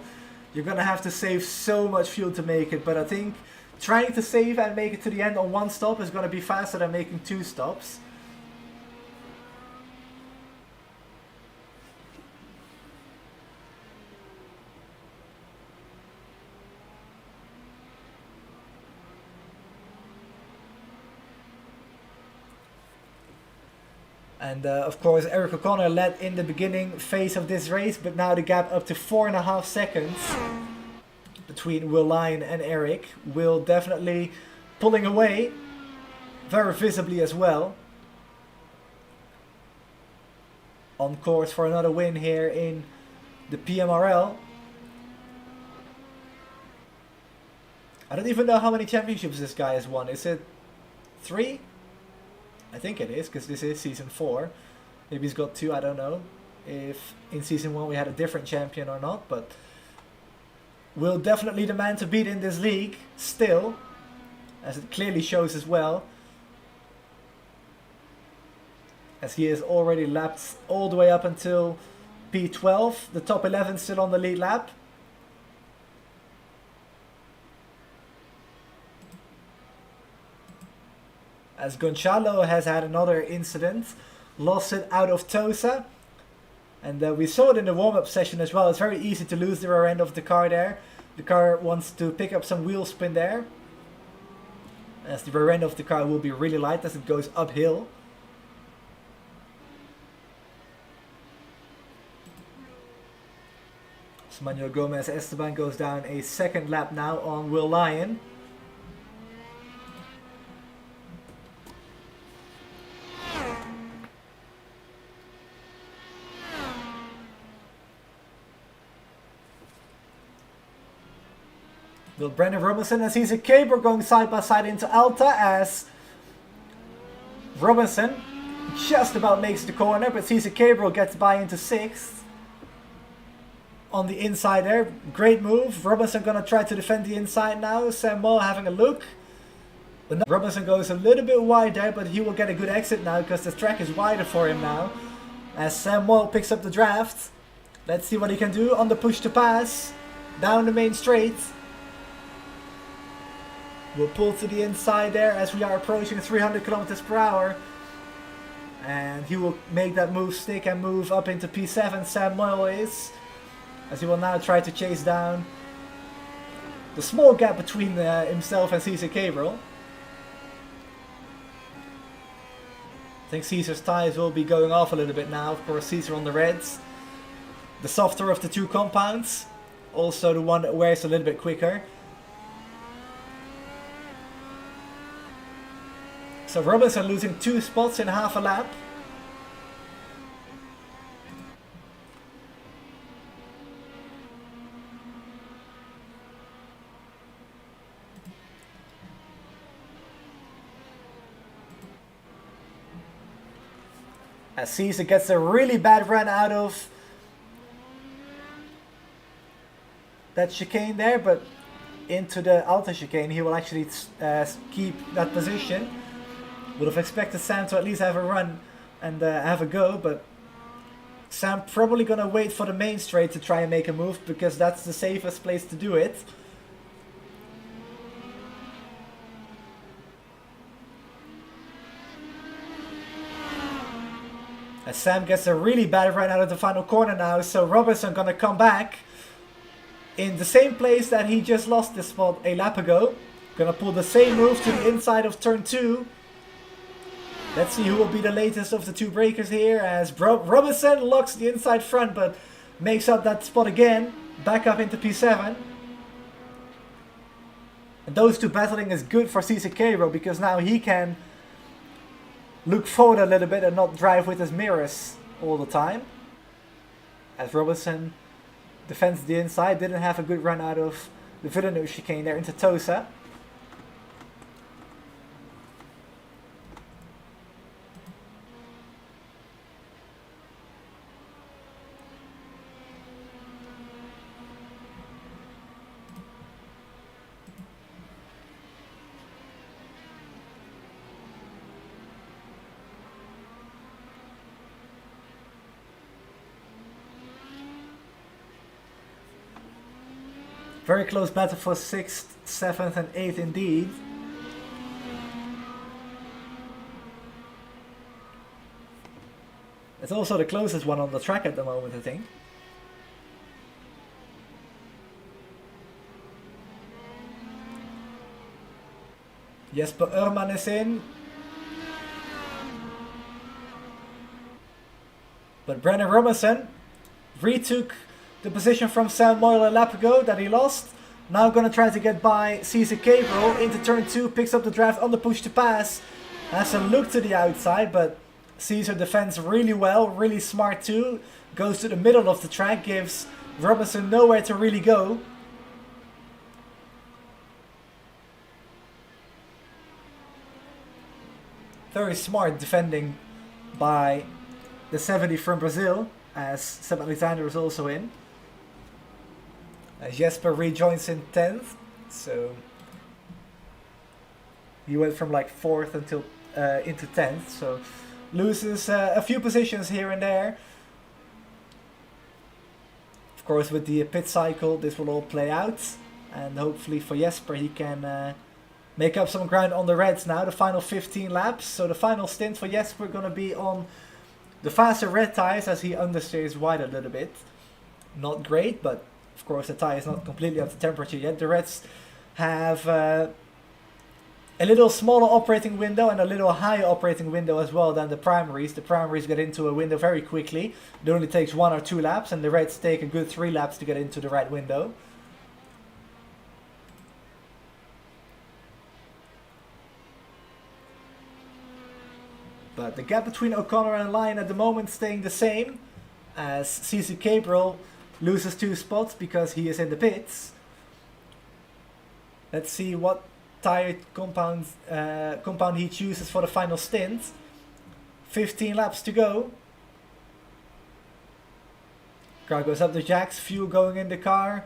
You're going to have to save so much fuel to make it, but I think trying to save and make it to the end on one stop is going to be faster than making 2 stops. And of course Eric O'Connor led in the beginning phase of this race, but now the gap up to 4.5 seconds between Will Lyon and Eric. Will definitely pulling away very visibly as well. On course for another win here in the PMRL. I don't even know how many championships this guy has won. Is it 3? I think it is, because this is season 4. Maybe he's got 2, I don't know. If in season 1 we had a different champion or not, but Will definitely the man to beat in this league, still. As it clearly shows as well. As he has already lapped all the way up until P12. The top 11 still on the lead lap. As Gonçalo has had another incident, lost it out of Tosa. And we saw it in the warm-up session as well. It's very easy to lose the rear end of the car there. The car wants to pick up some wheel spin there. As the rear end of the car will be really light as it goes uphill. So Manuel Gomez Esteban goes down a second lap now on Will Lyon. Will Brendan Robinson and Cesar Caber going side by side into Alta as Robinson just about makes the corner, but Cesar Caber gets by into 6th. On the inside there, great move. Robinson gonna try to defend the inside now. Sam Moore having a look. But Robinson goes a little bit wide there, but he will get a good exit now because the track is wider for him now. As Sam Moore picks up the draft. Let's see what he can do on the push to pass. Down the main straight. We'll pull to the inside there as we are approaching 300 kilometers per hour. And he will make that move stick and move up into P7, Sam Moyle is. As he will now try to chase down the small gap between himself and Cesar Cabrel. I think Cesar's tyres will be going off a little bit now. Of course, Cesar on the reds. The softer of the 2 compounds. Also the one that wears a little bit quicker. So Robinson losing 2 spots in half a lap. As Cesar gets a really bad run out of that chicane there, but into the Alta chicane he will actually keep that position. Would have expected Sam to at least have a run and have a go, but Sam probably gonna wait for the main straight to try and make a move because that's the safest place to do it. As Sam gets a really bad run out of the final corner now, so Robinson gonna come back in the same place that he just lost this spot a lap ago. Gonna pull the same move to the inside of turn 2. Let's see who will be the latest of the 2 breakers here as Robinson locks the inside front but makes up that spot again. Back up into P7. And those 2 battling is good for Cesar Cairo because now he can look forward a little bit and not drive with his mirrors all the time. As Robinson defends the inside, didn't have a good run out of the Villeneuve chicane there into Tosa. Very close battle for 6th, 7th and 8th indeed. It's also the closest one on the track at the moment, I think. Jesper Urman is in. But Brennan Robinson retook the position from Sam Moyle a lap ago that he lost. Now going to try to get by Cesar Cabrel into turn 2, picks up the draft on the push to pass. Has a look to the outside, but Cesar defends really well, really smart too. Goes to the middle of the track, gives Robinson nowhere to really go. Very smart defending by the 70 from Brazil, as Seb Alexander is also in. As Jesper rejoins in 10th, so he went from like 4th until into 10th, so loses a few positions here and there. Of course, with the pit cycle, this will all play out, and hopefully for Jesper he can make up some ground on the Reds now, the final 15 laps. So the final stint for Jesper going to be on the faster red tyres as he understeers wide a little bit. Not great, but of course the tyre is not completely up to temperature yet. The Reds have a little smaller operating window and a little higher operating window as well than the primaries. The primaries get into a window very quickly. It only takes 1 or 2 laps, and the Reds take a good 3 laps to get into the right window. But the gap between O'Connor and Lyon at the moment staying the same, as Cesar Cabrel loses 2 spots because he is in the pits. Let's see what tire compound he chooses for the final stint. 15 laps to go. Car goes up the jacks, fuel going in the car,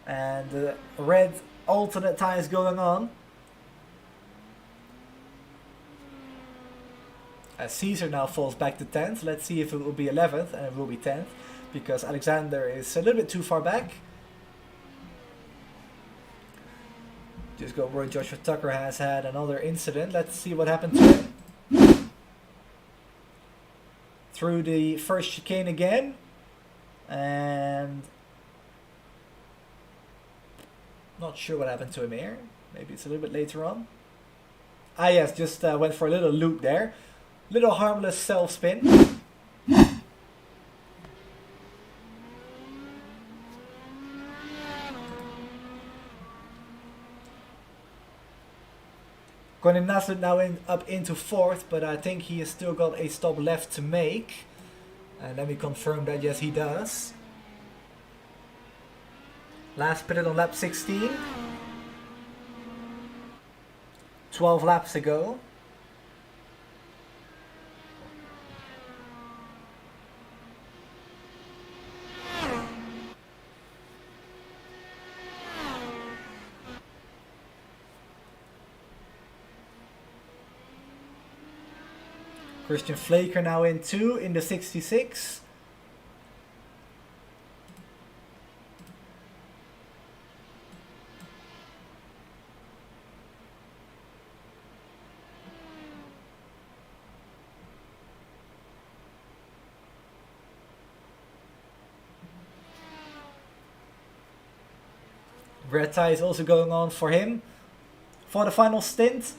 and the red alternate tires going on. As Cesar now falls back to 10th. Let's see if it will be 11th, and it will be 10th, because Alexander is a little bit too far back. Just go where Joshua Tucker has had another incident. Let's see what happened to him. Through the first chicane again. And not sure what happened to him here. Maybe it's a little bit later on. Ah yes, just went for a little loop there. Little harmless self-spin. Conor Naslund now up into 4th, but I think he has still got a stop left to make. And let me confirm that, yes he does. Last pitted on lap 16. 12 laps ago. Christian Flaker now in 2 in the 66. Red tie is also going on for him for the final stint.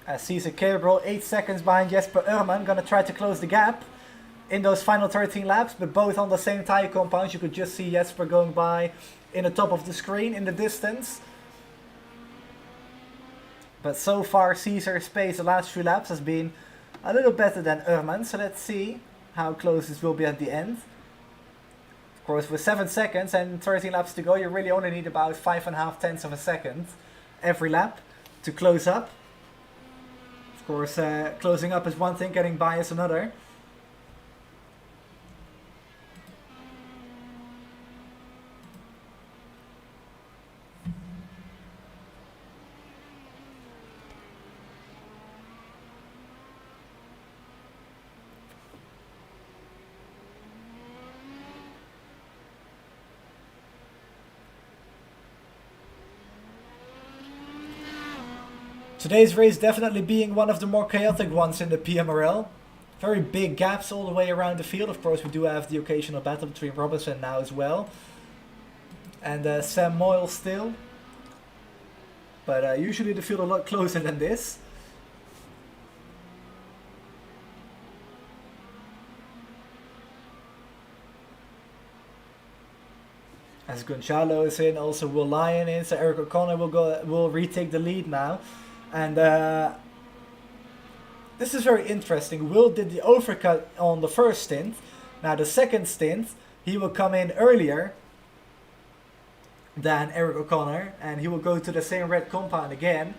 As Cesar Cabrel 8 seconds behind Jesper Urman, gonna try to close the gap in those final 13 laps, but both on the same tire compound. You could just see Jesper going by in the top of the screen in the distance. But so far Cesar's pace the last few laps has been a little better than Urman, so let's see how close this will be at the end. Of course, with 7 seconds and 13 laps to go, you really only need about 5.5 tenths of a second every lap to close up. Of course, closing up is one thing, getting by is another. Today's race definitely being one of the more chaotic ones in the PMRL. Very big gaps all the way around the field. Of course, we do have the occasional battle between Robinson now as well. And Sam Moyle still. But usually the field a lot closer than this. As Gonzalo is in, also Will Lyon in, so Eric O'Connor will retake the lead now. And this is very interesting. Will did the overcut on the first stint. Now the second stint, he will come in earlier than Eric O'Connor, and he will go to the same red compound again.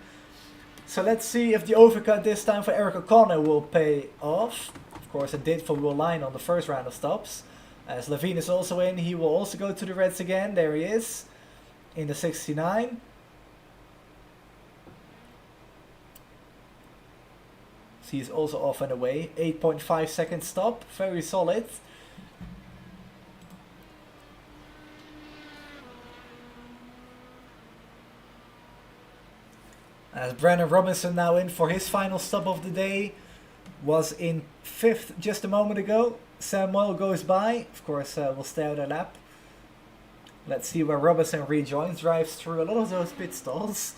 So let's see if the overcut this time for Eric O'Connor will pay off. Of course it did for Will Lyon on the first round of stops. As Levine is also in, he will also go to the reds again. There he is, in the 69. So he's also off and away. 8.5 second stop, very solid. As Brandon Robinson now in for his final stop of the day. Was in 5th just a moment ago. Sam Moyle goes by. Of course, we'll stay out a lap. Let's see where Robinson rejoins. Drives through a lot of those pit stalls.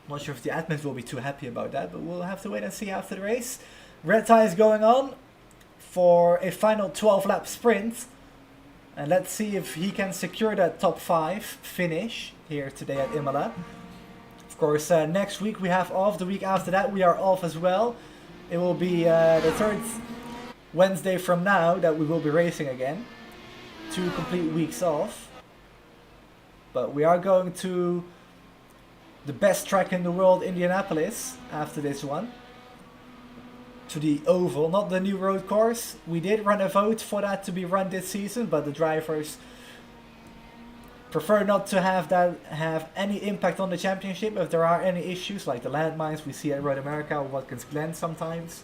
Not sure if the admins will be too happy about that, but we'll have to wait and see after the race. Red tie is going on for a final 12-lap sprint. And let's see if he can secure that top 5 finish here today at Imola. Of course, next week we have off. The week after that we are off as well. It will be the 3rd Wednesday from now that we will be racing again. 2 complete weeks off. But we are going to the best track in the world, Indianapolis, after this one. To the Oval, not the new road course. We did run a vote for that to be run this season, but the drivers prefer not to have that have any impact on the championship. If there are any issues like the landmines we see at Road America or Watkins Glen sometimes,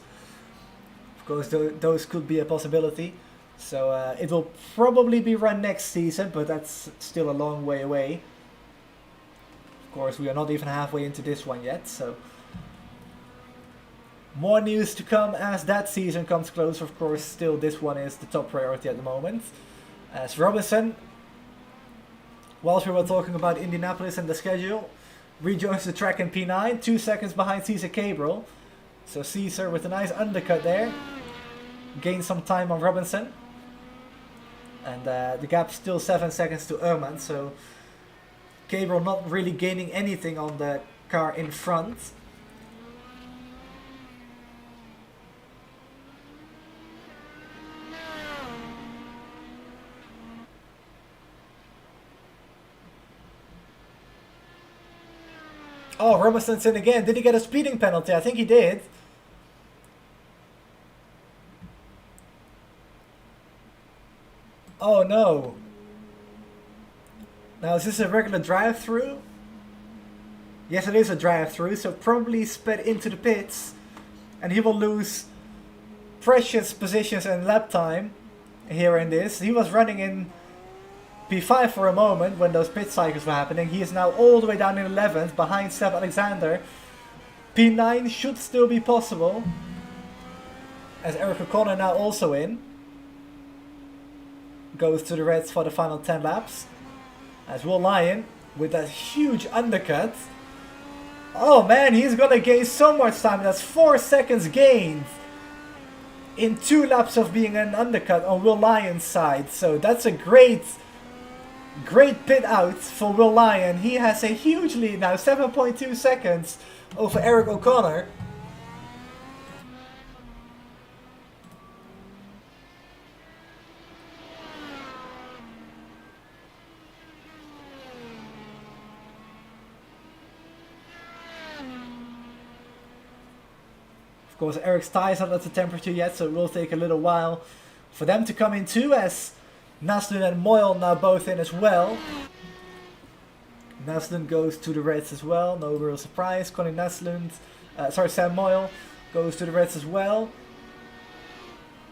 of course those could be a possibility. So it will probably be run next season, but that's still a long way away. Of course, we are not even halfway into this one yet, so more news to come as that season comes closer. Of course, still this one is the top priority at the moment. As Robinson, whilst we were talking about Indianapolis and the schedule, rejoins the track in P9, 2 seconds behind Cesar Cabral. So Cesar with a nice undercut there, gains some time on Robinson. And the gap's still 7 seconds to Ehrman, so Cabral not really gaining anything on the car in front. Oh, Robinson's in again. Did he get a speeding penalty? I think he did. Oh no. Now is this a regular drive-through? Yes, it is a drive-through, so probably sped into the pits. And he will lose precious positions and lap time here in this. He was running in P5 for a moment when those pit cycles were happening. He is now all the way down in 11th behind Seb Alexander. P9 should still be possible. As Eric O'Connor now also in. Goes to the reds for the final 10 laps. As Will Lyon with that huge undercut. Oh man, he's gonna gain so much time. That's 4 seconds gained in 2 laps of being an undercut on Will Lyon's side. So that's a great pit out for Will Lyon. He has a huge lead now, 7.2 seconds over Eric O'Connor. Of course, Eric's tie is not at the temperature yet, so it will take a little while for them to come in too, as Naslund and Moyle now both in as well. Naslund goes to the reds as well, no real surprise. Connie Naslund, Sam Moyle goes to the reds as well.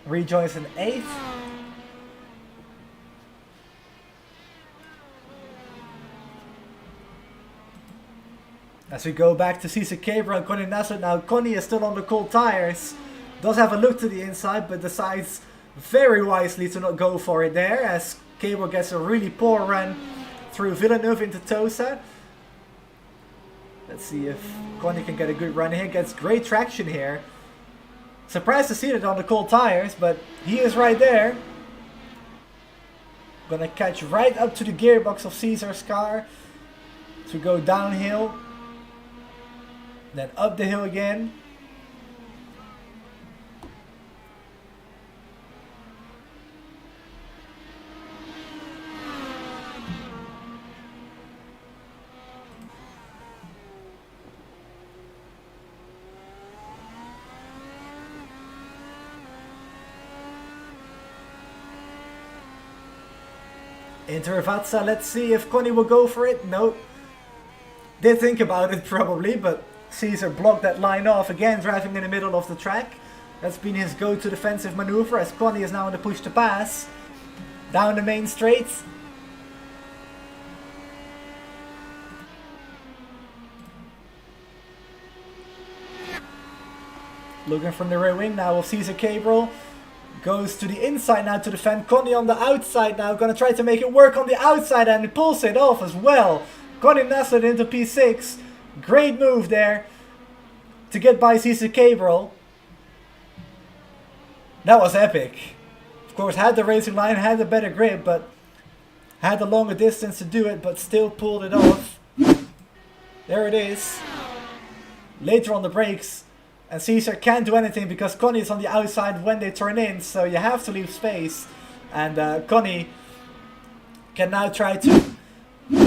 Rejoins in 8th. As we go back to Cesar Cabral and Connie Nassert now, Connie is still on the cold tires. Does have a look to the inside, but decides very wisely to not go for it there, as Cabral gets a really poor run through Villeneuve into Tosa. Let's see if Connie can get a good run here. Gets great traction here. Surprised to see it on the cold tires, but he is right there. Gonna catch right up to the gearbox of Cesar's car to go downhill. Then up the hill again. Into Ravazza, let's see if Connie will go for it. Nope. Did think about it probably, but Cesar blocked that line off, again driving in the middle of the track. That's been his go-to defensive maneuver, as Connie is now in the push to pass. Down the main straight. Looking from the rear wing now of Cesar Cabral. Goes to the inside now to defend. Connie on the outside now. Gonna try to make it work on the outside, and he pulls it off as well. Connie Nassert into P6. Great move there to get by Cesar Cabral. That was epic. Of course, had the racing line, had the better grip, but had the longer distance to do it, but still pulled it off. There it is. Later on the brakes. And Cesar can't do anything because Connie is on the outside when they turn in, so you have to leave space. And Connie can now try to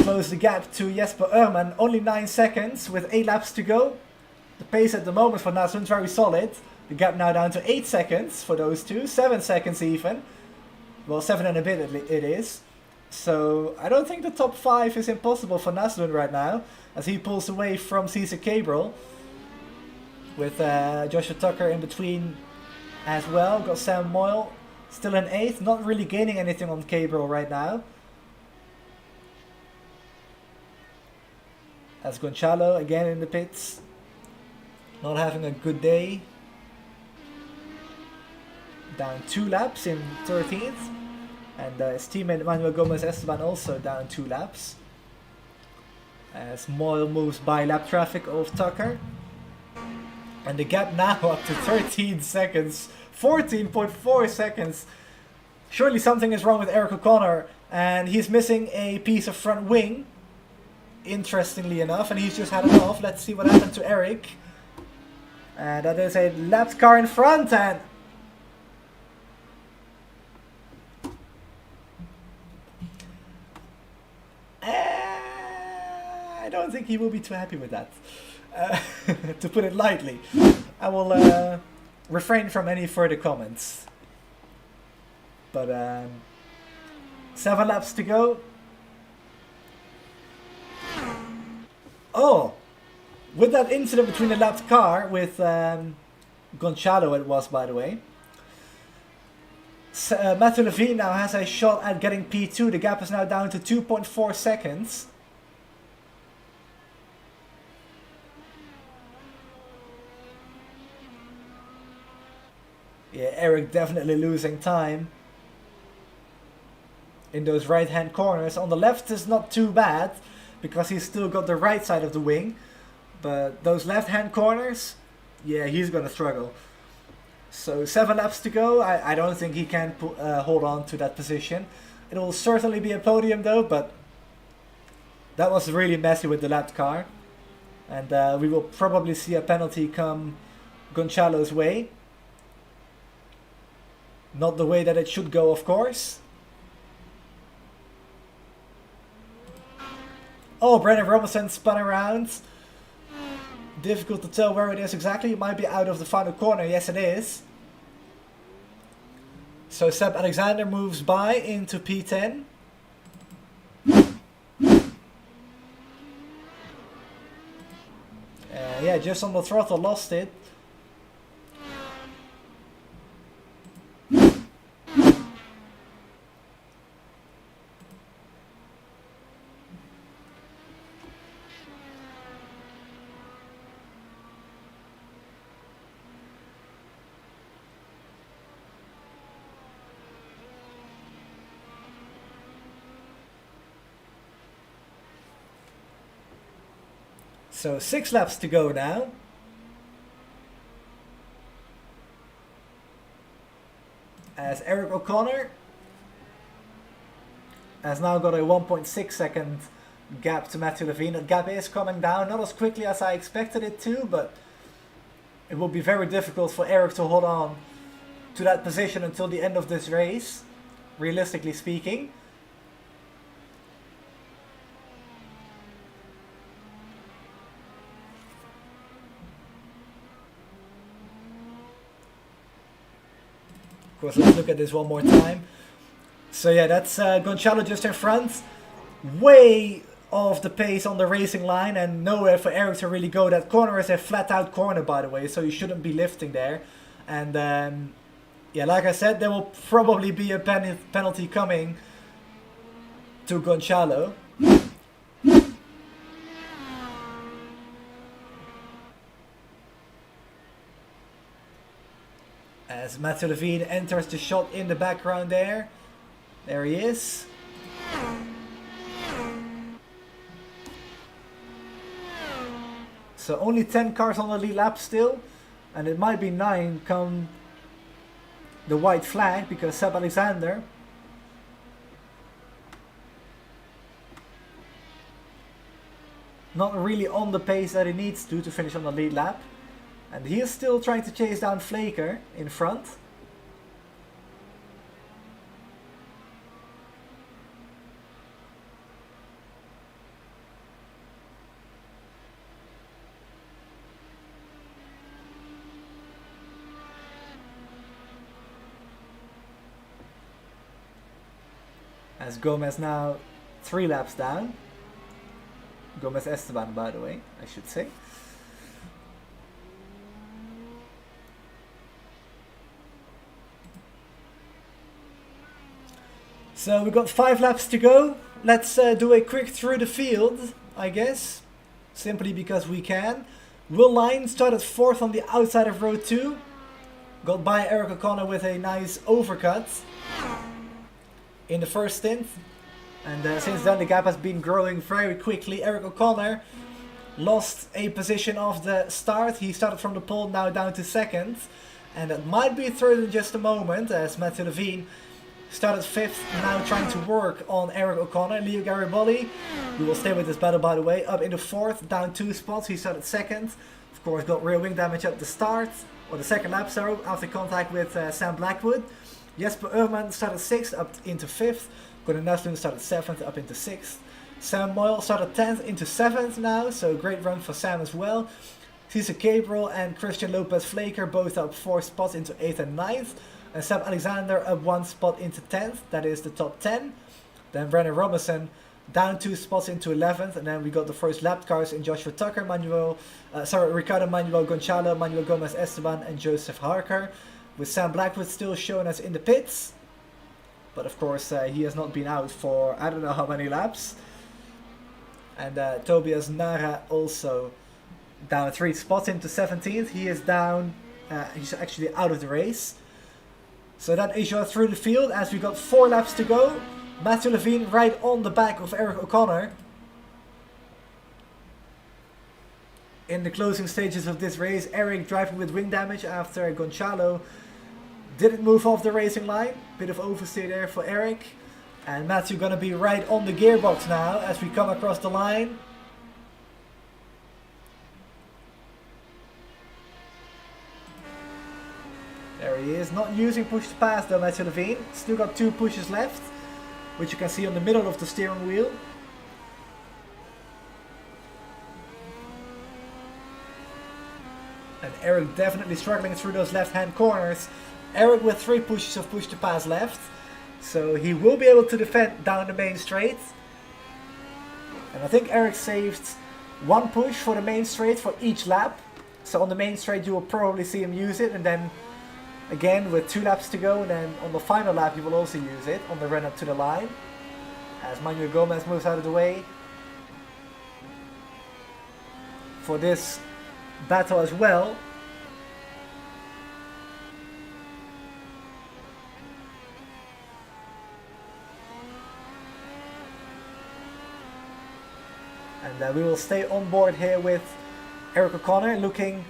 close the gap to Jesper Ehrmann. Only 9 seconds with 8 laps to go. The pace at the moment for Nassert is very solid. The gap now down to 8 seconds for those two, 7 seconds even. Well, 7 and a bit it is. So I don't think the top 5 is impossible for Nassert right now, as he pulls away from Cesar Cabral. With Joshua Tucker in between as well. Got Sam Moyle still in 8th. Not really gaining anything on Cabral right now. As Gonçalo again in the pits. Not having a good day. Down 2 laps in 13th. And his teammate Manuel Gomez Esteban also down 2 laps. As Moyle moves by lap traffic of Tucker. And the gap now up to 13 seconds. 14.4 seconds. Surely something is wrong with Eric O'Connor. And he's missing a piece of front wing. Interestingly enough. And he's just had it off. Let's see what happened to Eric. And that is a lapped car in front. And I don't think he will be too happy with that. To put it lightly. I will refrain from any further comments. But 7 laps to go. Oh! With that incident between the lapped car with Gonçalo it was, by the way. Matthew Levine now has a shot at getting P2. The gap is now down to 2.4 seconds. Yeah, Eric definitely losing time in those right-hand corners. On the left is not too bad, because he's still got the right side of the wing. But those left-hand corners, yeah, he's going to struggle. So 7 laps to go. I don't think he can hold on to that position. It will certainly be a podium though, but that was really messy with the lapped car. And we will probably see a penalty come Gonçalo's way. Not the way that it should go, of course. Oh, Brendan Robinson spun around. Difficult to tell where it is exactly. It might be out of the final corner. Yes, it is. So Seb Alexander moves by into P10. Yeah, just on the throttle, lost it. So 6 laps to go now. As Eric O'Connor has now got a 1.6 second gap to Matthew Levine. That gap is coming down, not as quickly as I expected it to, but it will be very difficult for Eric to hold on to that position until the end of this race, realistically speaking. Of course, let's look at this one more time. So yeah, that's Gonçalo just in front. Way off the pace on the racing line and nowhere for Eric to really go. That corner is a flat out corner, by the way, so you shouldn't be lifting there. And yeah, like I said, there will probably be a penalty coming to Gonçalo. As Matthew Levine enters the shot in the background there. There he is. So only 10 cars on the lead lap still. And it might be 9 come the white flag, because Seb Alexander not really on the pace that he needs to finish on the lead lap. And he is still trying to chase down Flaker in front. As Gomez now 3 laps down. Gomez Esteban, by the way, I should say. So we've got 5 laps to go. Let's do a quick through the field, I guess. Simply because we can. Will Lyon started 4th on the outside of row 2. Got by Eric O'Connor with a nice overcut in the first stint. And since then the gap has been growing very quickly. Eric O'Connor lost a position off the start. He started from the pole, now down to 2nd. And that might be third in just a moment, as Matthew Levine started 5th, now trying to work on Eric O'Connor. Leo Garibaldi, who will stay with this battle by the way, up into 4th, down 2 spots. He started 2nd. Of course, got rear wing damage at the start, or the second lap, sorry, after contact with Sam Blackwood. Jesper Urman started 6th, up into 5th. Gordon Neslund started 7th, up into 6th. Sam Moyle started 10th, into 7th now, so great run for Sam as well. Cesar Gabriel and Christian Lopez Flaker both up 4 spots into 8th and 9th. And Seb Alexander up 1 spot into 10th, that is the top 10. Then Brennan Robinson down 2 spots into 11th. And then we got the first lap cars in Joshua Tucker, Ricardo Manuel Gonçalo, Manuel Gomez Esteban and Joseph Harker. With Sam Blackwood still showing us in the pits. But of course he has not been out for I don't know how many laps. And Tobias Nara also down 3 spots into 17th. He is down, he's actually out of the race. So that is your through the field as we got 4 laps to go. Matthew Levine right on the back of Eric O'Connor. In the closing stages of this race, Eric driving with wing damage after Gonçalo didn't move off the racing line. Bit of oversteer there for Eric. And Matthew gonna be right on the gearbox now as we come across the line. There he is, not using push to pass though, Matthew Levine. Still got 2 pushes left, which you can see on the middle of the steering wheel. And Eric definitely struggling through those left-hand corners. Eric with 3 pushes of push to pass left. So he will be able to defend down the main straight. And I think Eric saved 1 push for the main straight for each lap. So on the main straight you will probably see him use it, and then again with 2 laps to go, and then on the final lap you will also use it on the run up to the line. As Manuel Gomez moves out of the way for this battle as well. And And we will stay on board here with Eric O'Connor, looking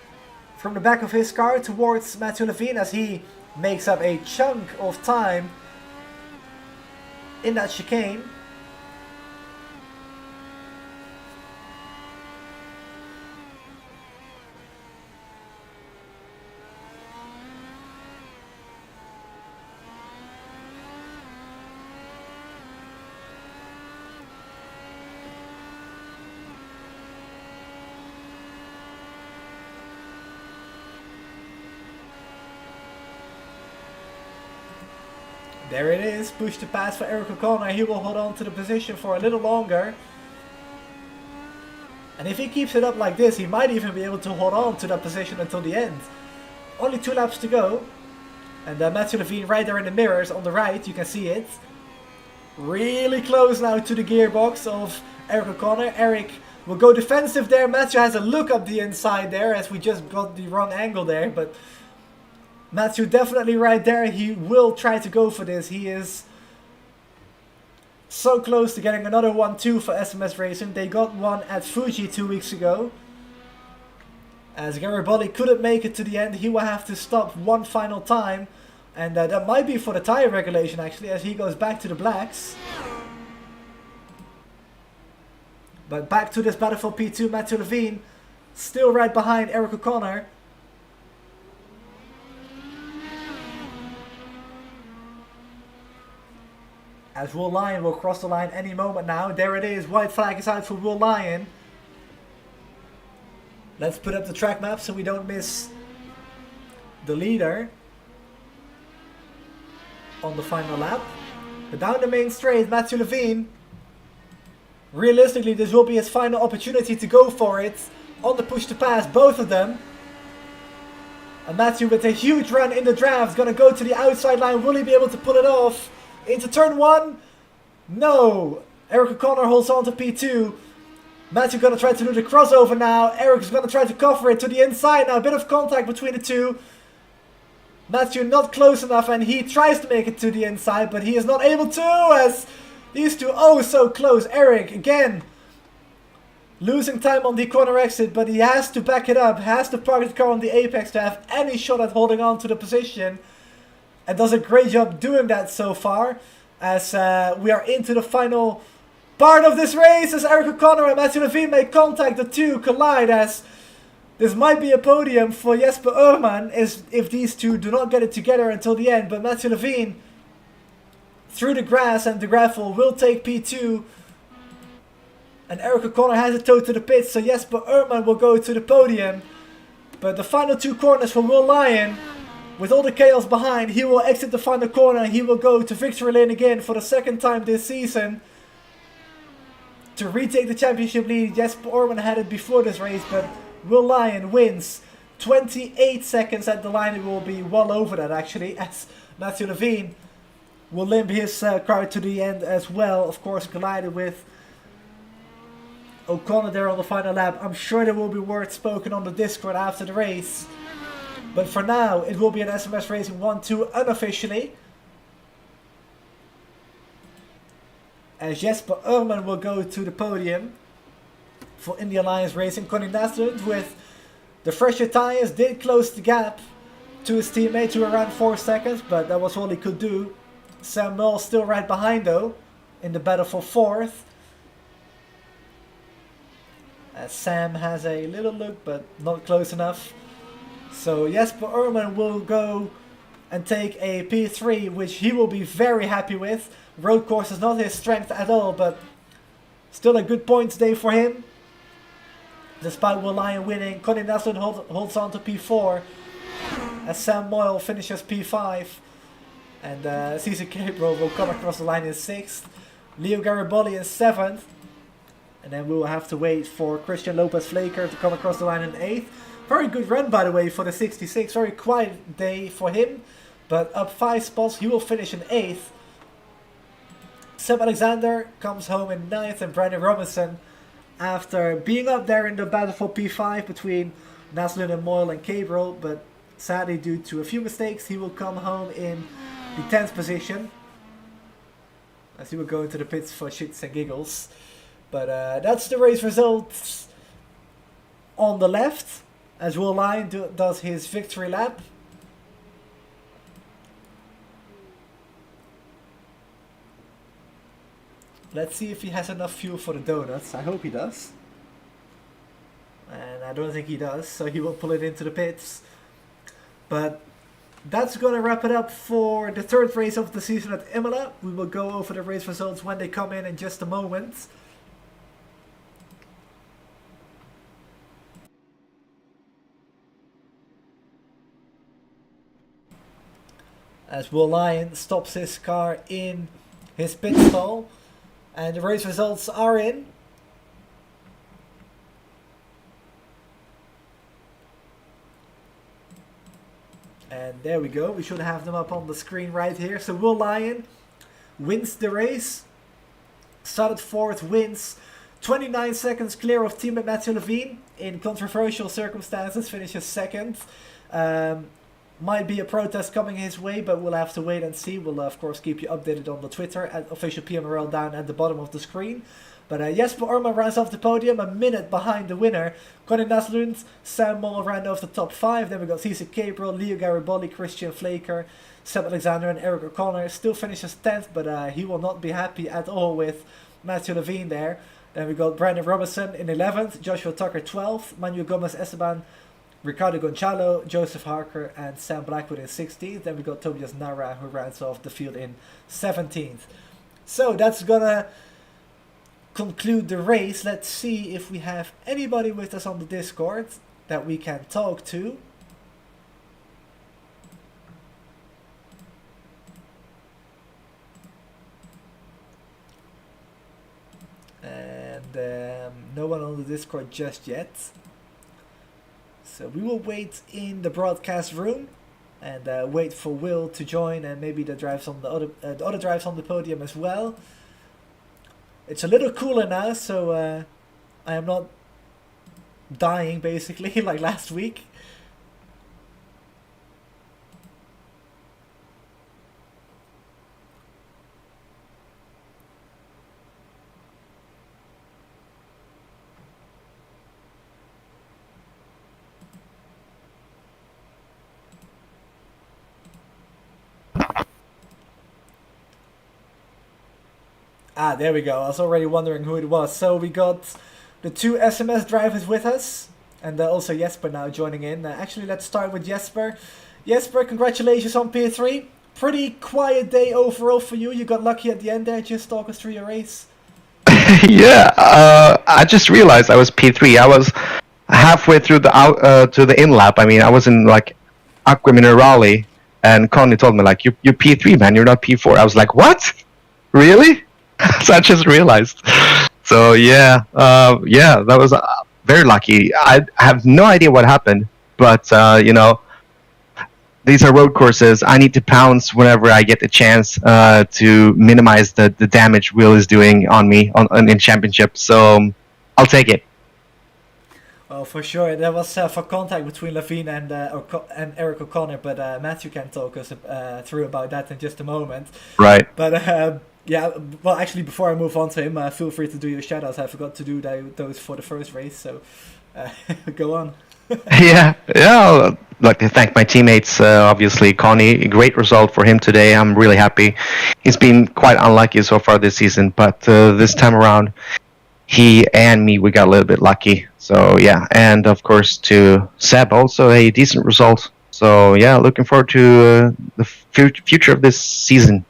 from the back of his car towards Matthew Levine as he makes up a chunk of time in that chicane. There it is, push to pass for Eric O'Connor. He will hold on to the position for a little longer. And if he keeps it up like this, he might even be able to hold on to that position until the end. Only 2 laps to go. And Matthew Levine right there in the mirrors on the right, you can see it. Really close now to the gearbox of Eric O'Connor. Eric will go defensive there. Matthew has a look up the inside there as we just got the wrong angle there. But Matthew definitely right there. He will try to go for this. He is so close to getting another 1-2 for SMS Racing. They got one at Fuji 2 weeks ago. As Garibaldi couldn't make it to the end, he will have to stop one final time. And that might be for the tire regulation actually, as he goes back to the blacks. But back to this battle for P2, Matthew Levine still right behind Eric O'Connor. As Will Lyon will cross the line any moment now. There it is. White flag is out for Will Lyon. Let's put up the track map so we don't miss the leader on the final lap. But down the main straight, Matthew Levine. Realistically, this will be his final opportunity to go for it on the push to pass, both of them. And Matthew with a huge run in the draft, going to go to the outside line. Will he be able to pull it off? Into turn 1. No. Eric O'Connor holds on to P2. Matthew going to try to do the crossover now. Eric is going to try to cover it to the inside now. A bit of contact between the two. Matthew not close enough and he tries to make it to the inside, but he is not able to as these two oh so close. Eric again losing time on the corner exit, but he has to back it up. Has to park the car on the apex to have any shot at holding on to the position. And does a great job doing that so far, as we are into the final part of this race as Eric O'Connor and Matthew Levine make contact. The two collide as this might be a podium for Jesper Uhrmann if these two do not get it together until the end. But Matthew Levine through the grass and the gravel will take P2. And Eric O'Connor has it towed to the pits, so Jesper Uhrmann will go to the podium. But the final 2 corners for Will Lyon. With all the chaos behind, he will exit the final corner and he will go to victory lane again for the 2nd time this season. To retake the championship lead. Jesper Uhrmann had it before this race, but Will Lyon wins. 28 seconds at the line. It will be well over that actually, as Matthew Levine will limp his car to the end as well. Of course, collided with O'Connor there on the final lap. I'm sure there will be words spoken on the Discord after the race. But for now, it will be an SMS Racing 1-2 unofficially. As Jesper Uhrmann will go to the podium for Indy Alliance Racing. Connie Naslund with the fresher tyres did close the gap to his teammate to around 4 seconds. But that was all he could do. Sam Mull still right behind though in the battle for 4th. As Sam has a little look but not close enough. So Jesper Uhrmann will go and take a P3, which he will be very happy with. Road course is not his strength at all, but still a good points day for him. Despite Will Lyon winning, Connie Naslund holds on to P4 as Sam Moyle finishes P5. And Cesar Gabriel will come across the line in 6th. Leo Garibaldi in 7th. And then we will have to wait for Christian Lopez-Flaker to come across the line in 8th. Very good run, by the way, for the 66. Very quiet day for him. But up 5 spots, he will finish in 8th. Seb Alexander comes home in 9th. And Brandon Robinson, after being up there in the battle for P5 between Naslund and Moyle and Cabral. But sadly, due to a few mistakes, he will come home in the 10th position. As he will go into the pits for shits and giggles. But that's the race results on the left, as Will Lyon does his victory lap. Let's see if he has enough fuel for the donuts. I hope he does. And I don't think he does, so he will pull it into the pits. But that's going to wrap it up for the third race of the season at Imola. We will go over the race results when they come in just a moment. As Will Lyon stops his car in his pit stall. And the race results are in. And there we go. We should have them up on the screen right here. So Will Lyon wins the race. Started fourth, wins. 29 seconds clear of teammate Matthew Levine. In controversial circumstances, finishes second. Might be a protest coming his way, but we'll have to wait and see. We'll, of course, keep you updated on the Twitter at official PMRL down at the bottom of the screen. But Jesper Orman runs off the podium, a minute behind the winner. Conny Naslund, Sam Moll ran off the top 5. Then we got Cesar Gabriel, Leo Garibaldi, Christian Flaker, Seb Alexander and Eric O'Connor. Still finishes 10th, but he will not be happy at all with Matthew Levine there. Then we got Brandon Robertson in 11th, Joshua Tucker 12th, Manuel Gomez Esteban, Ricardo Gonçalo, Joseph Harker and Sam Blackwood in 16th. Then we got Tobias Nara who runs off the field in 17th. So that's gonna conclude the race. Let's see if we have anybody with us on the Discord that we can talk to. And no one on the Discord just yet. So we will wait in the broadcast room and wait for Will to join, and maybe the drives on the other drives on the podium as well. It's a little cooler now, so I am not dying basically like last week. Ah, there we go. I was already wondering who it was. So we got the 2 SMS drivers with us, and also Jesper now joining in. Actually, let's start with Jesper. Jesper, congratulations on P3. Pretty quiet day overall for you. You got lucky at the end there. Just talk us through your race. Yeah, I just realized I was P3. I was halfway through the to the in lap. I mean, I was in like Aqua Minerale, and Connie told me like, you're P3, man. You're not P4. I was like, what? Really? So I just realized. So yeah, that was very lucky. I have no idea what happened, but you know, these are road courses. I need to pounce whenever I get the chance to minimize the damage Will is doing on me in championship. So I'll take it. Well, for sure, there was for contact between Levine and Eric O'Connor, but Matthew can talk us through about that in just a moment. Right. But yeah, well, actually, before I move on to him, feel free to do your shoutouts. I forgot to do those for the first race, so go on. Yeah, I'd like to thank my teammates. Obviously, Connie, a great result for him today. I'm really happy. He's been quite unlucky so far this season, but this time around, he and me, we got a little bit lucky. So yeah, and of course to Seb, also a decent result. So yeah, looking forward to the future of this season.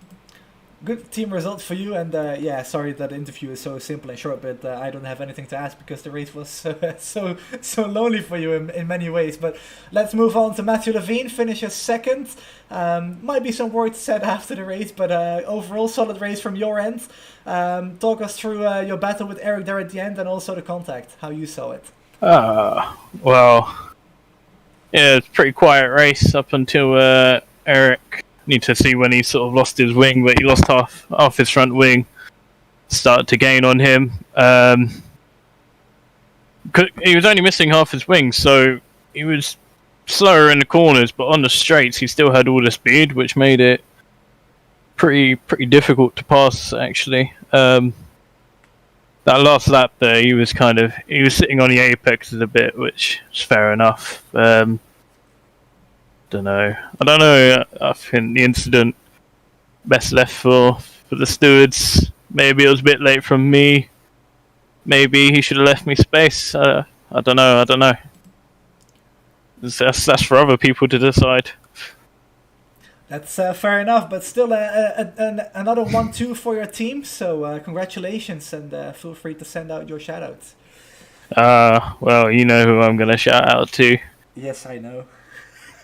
Good team results for you, and yeah, sorry that the interview is so simple and short, but I don't have anything to ask because the race was so lonely for you in many ways. But let's move on to Matthew Levine, finishes second. Might be some words said after the race, but overall solid race from your end. Talk us through your battle with Eric there at the end, and also the contact, how you saw it. Well, yeah, it's a pretty quiet race up until Eric. Need to see when he sort of lost his wing, but he lost half his front wing. Started to gain on him. He was only missing half his wing, so he was slower in the corners, but on the straights he still had all the speed, which made it pretty difficult to pass actually. That last lap there, he was sitting on the apexes a bit, which is fair enough. Don't know. I don't know. I think the incident best left for the stewards. Maybe it was a bit late from me. Maybe he should have left me space. I don't know. That's for other people to decide. That's fair enough, but still another 1-2 for your team. So congratulations, and feel free to send out your shoutouts. Well, you know who I'm going to shout out to. Yes, I know.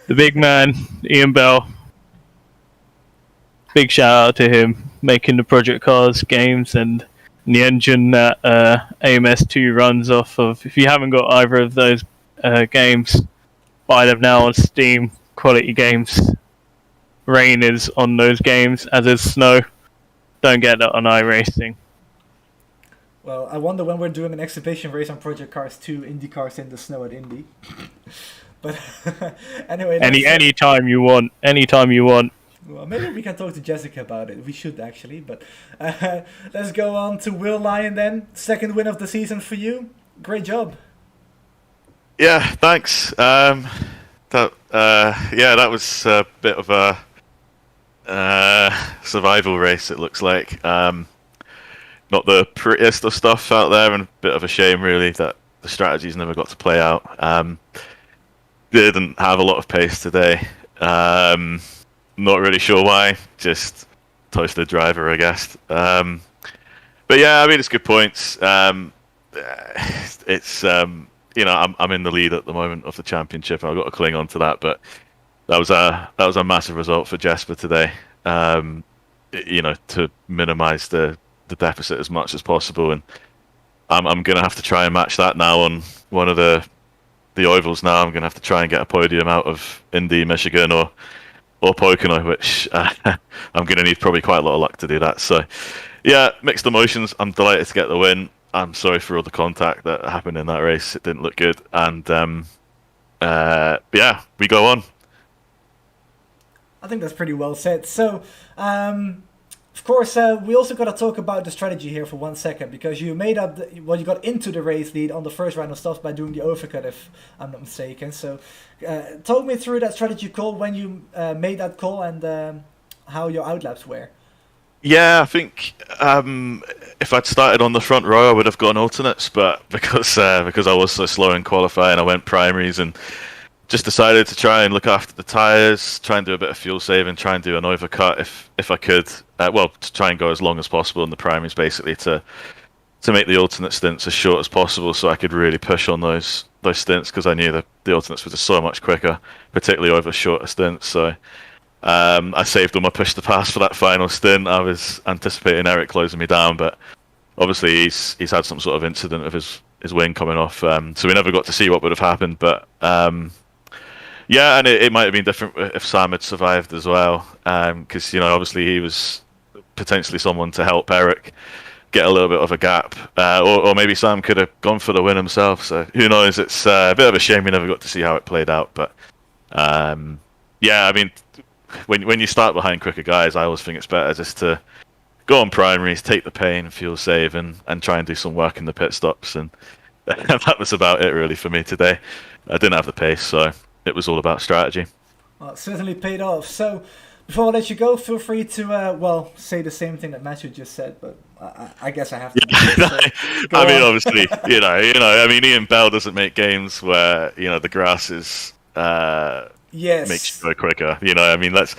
The big man, Ian Bell. Big shout out to him, making the Project Cars games and the engine that AMS2 runs off of. If you haven't got either of those games, buy them now on Steam. Quality games. Rain is on those games, as is snow. Don't get that on iRacing. Well, I wonder when we're doing an exhibition race on Project Cars 2 IndyCars in the snow at Indy. But anyway, any time you want. Well, maybe we can talk to Jessica about it. We should actually, but let's go on to Will Lyon then. Second win of the season for you. Great job. Yeah, thanks. That was a bit of a survival race. It looks like not the prettiest of stuff out there, and a bit of a shame really that the strategies never got to play out. Didn't have a lot of pace today. Not really sure why. Just toasted driver, I guess. But yeah, I mean it's good points. It's I'm in the lead at the moment of the championship. I've got to cling on to that, but that was a massive result for Jesper today. To minimise the deficit as much as possible, and I'm gonna have to try and match that now on one of the ovals. Now I'm gonna have to try and get a podium out of Indy, Michigan, or Pocono, which I'm gonna need probably quite a lot of luck to do that. So yeah, mixed emotions. I'm delighted to get the win. I'm sorry for all the contact that happened in that race. It didn't look good, and yeah, we go on. I think that's pretty well said. So, of course, we also got to talk about the strategy here for 1 second, because you made up, you got into the race lead on the first round of stuff by doing the overcut, if I'm not mistaken. So, talk me through that strategy call when you made that call, and how your outlaps were. Yeah, I think if I'd started on the front row, I would have gone alternates, but because I was so slow in qualifying, I went primaries and just decided to try and look after the tyres, try and do a bit of fuel saving, try and do an overcut if I could. To try and go as long as possible in the primaries, basically to make the alternate stints as short as possible, so I could really push on those stints, because I knew that the alternates were just so much quicker, particularly over shorter stints. So I saved all my push to pass for that final stint. I was anticipating Eric closing me down, but obviously he's had some sort of incident of his wing coming off, so we never got to see what would have happened. But yeah, and it might have been different if Sam had survived as well, because obviously he was potentially someone to help Eric get a little bit of a gap, or maybe Sam could have gone for the win himself. So who knows? It's a bit of a shame we never got to see how it played out. But yeah, I mean, when you start behind quicker guys, I always think it's better just to go on primaries, take the pain, fuel save, and try and do some work in the pit stops. And that was about it really for me today. I didn't have the pace, so it was all about strategy. Well, it certainly paid off. So, before I let you go, feel free to, say the same thing that Matthew just said, but I guess I have to. I mean, obviously, I mean, Ian Bell doesn't make games where, the grass is, yes, makes you go quicker. I mean, that's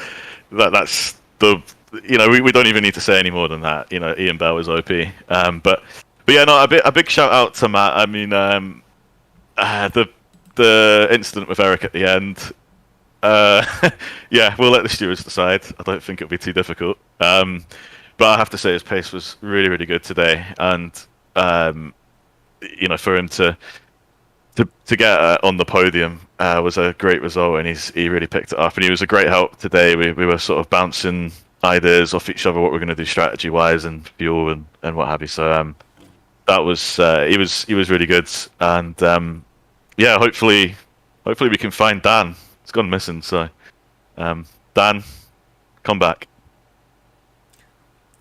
the, we don't even need to say any more than that. Ian Bell is OP. But yeah, no, a big shout out to Matt. I mean, the incident with Eric at the end, yeah, we'll let the stewards decide. I don't think it'll be too difficult. But I have to say his pace was really, really good today, and for him to get on the podium was a great result, and he really picked it up, and he was a great help today. We were sort of bouncing ideas off each other, what we're going to do strategy wise and fuel and what have you. So that was he was really good, and yeah, hopefully we can find Dan. It's gone missing, so Dan, come back.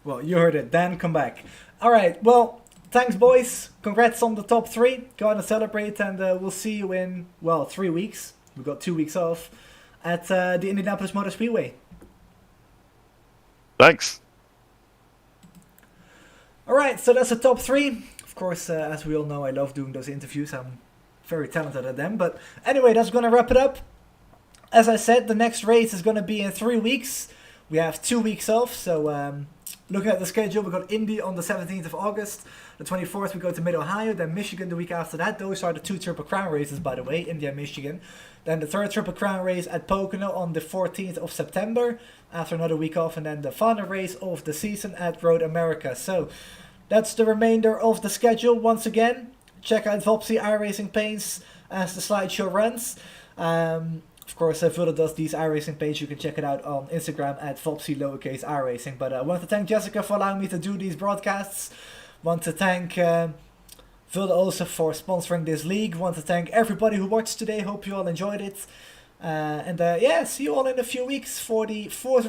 Well, you heard it. Dan, come back. All right. Well, thanks, boys. Congrats on the top 3. Go on and celebrate, and we'll see you in, 3 weeks. We've got 2 weeks off at the Indianapolis Motor Speedway. Thanks. Alright, so that's the top 3. Of course, as we all know, I love doing those interviews. I'm very talented at them. But anyway, that's going to wrap it up. As I said, the next race is going to be in 3 weeks. We have 2 weeks off, so looking at the schedule, we've got Indy on the 17th of August. The 24th, we go to Mid-Ohio, then Michigan the week after that. Those are the 2 Triple Crown races, by the way, Indy and Michigan. Then the 3rd Triple Crown race at Pocono on the 14th of September, after another week off. And then the final race of the season at Road America. So that's the remainder of the schedule. Once again, check out Voppzy iRacing paints as the slideshow runs. Of course, Vilda does these iRacing page. You can check it out on Instagram at Voppzy lowercase iRacing. But I want to thank Jessica for allowing me to do these broadcasts. Want to thank Vilda also for sponsoring this league. Want to thank everybody who watched today. Hope you all enjoyed it. And see you all in a few weeks for the 4th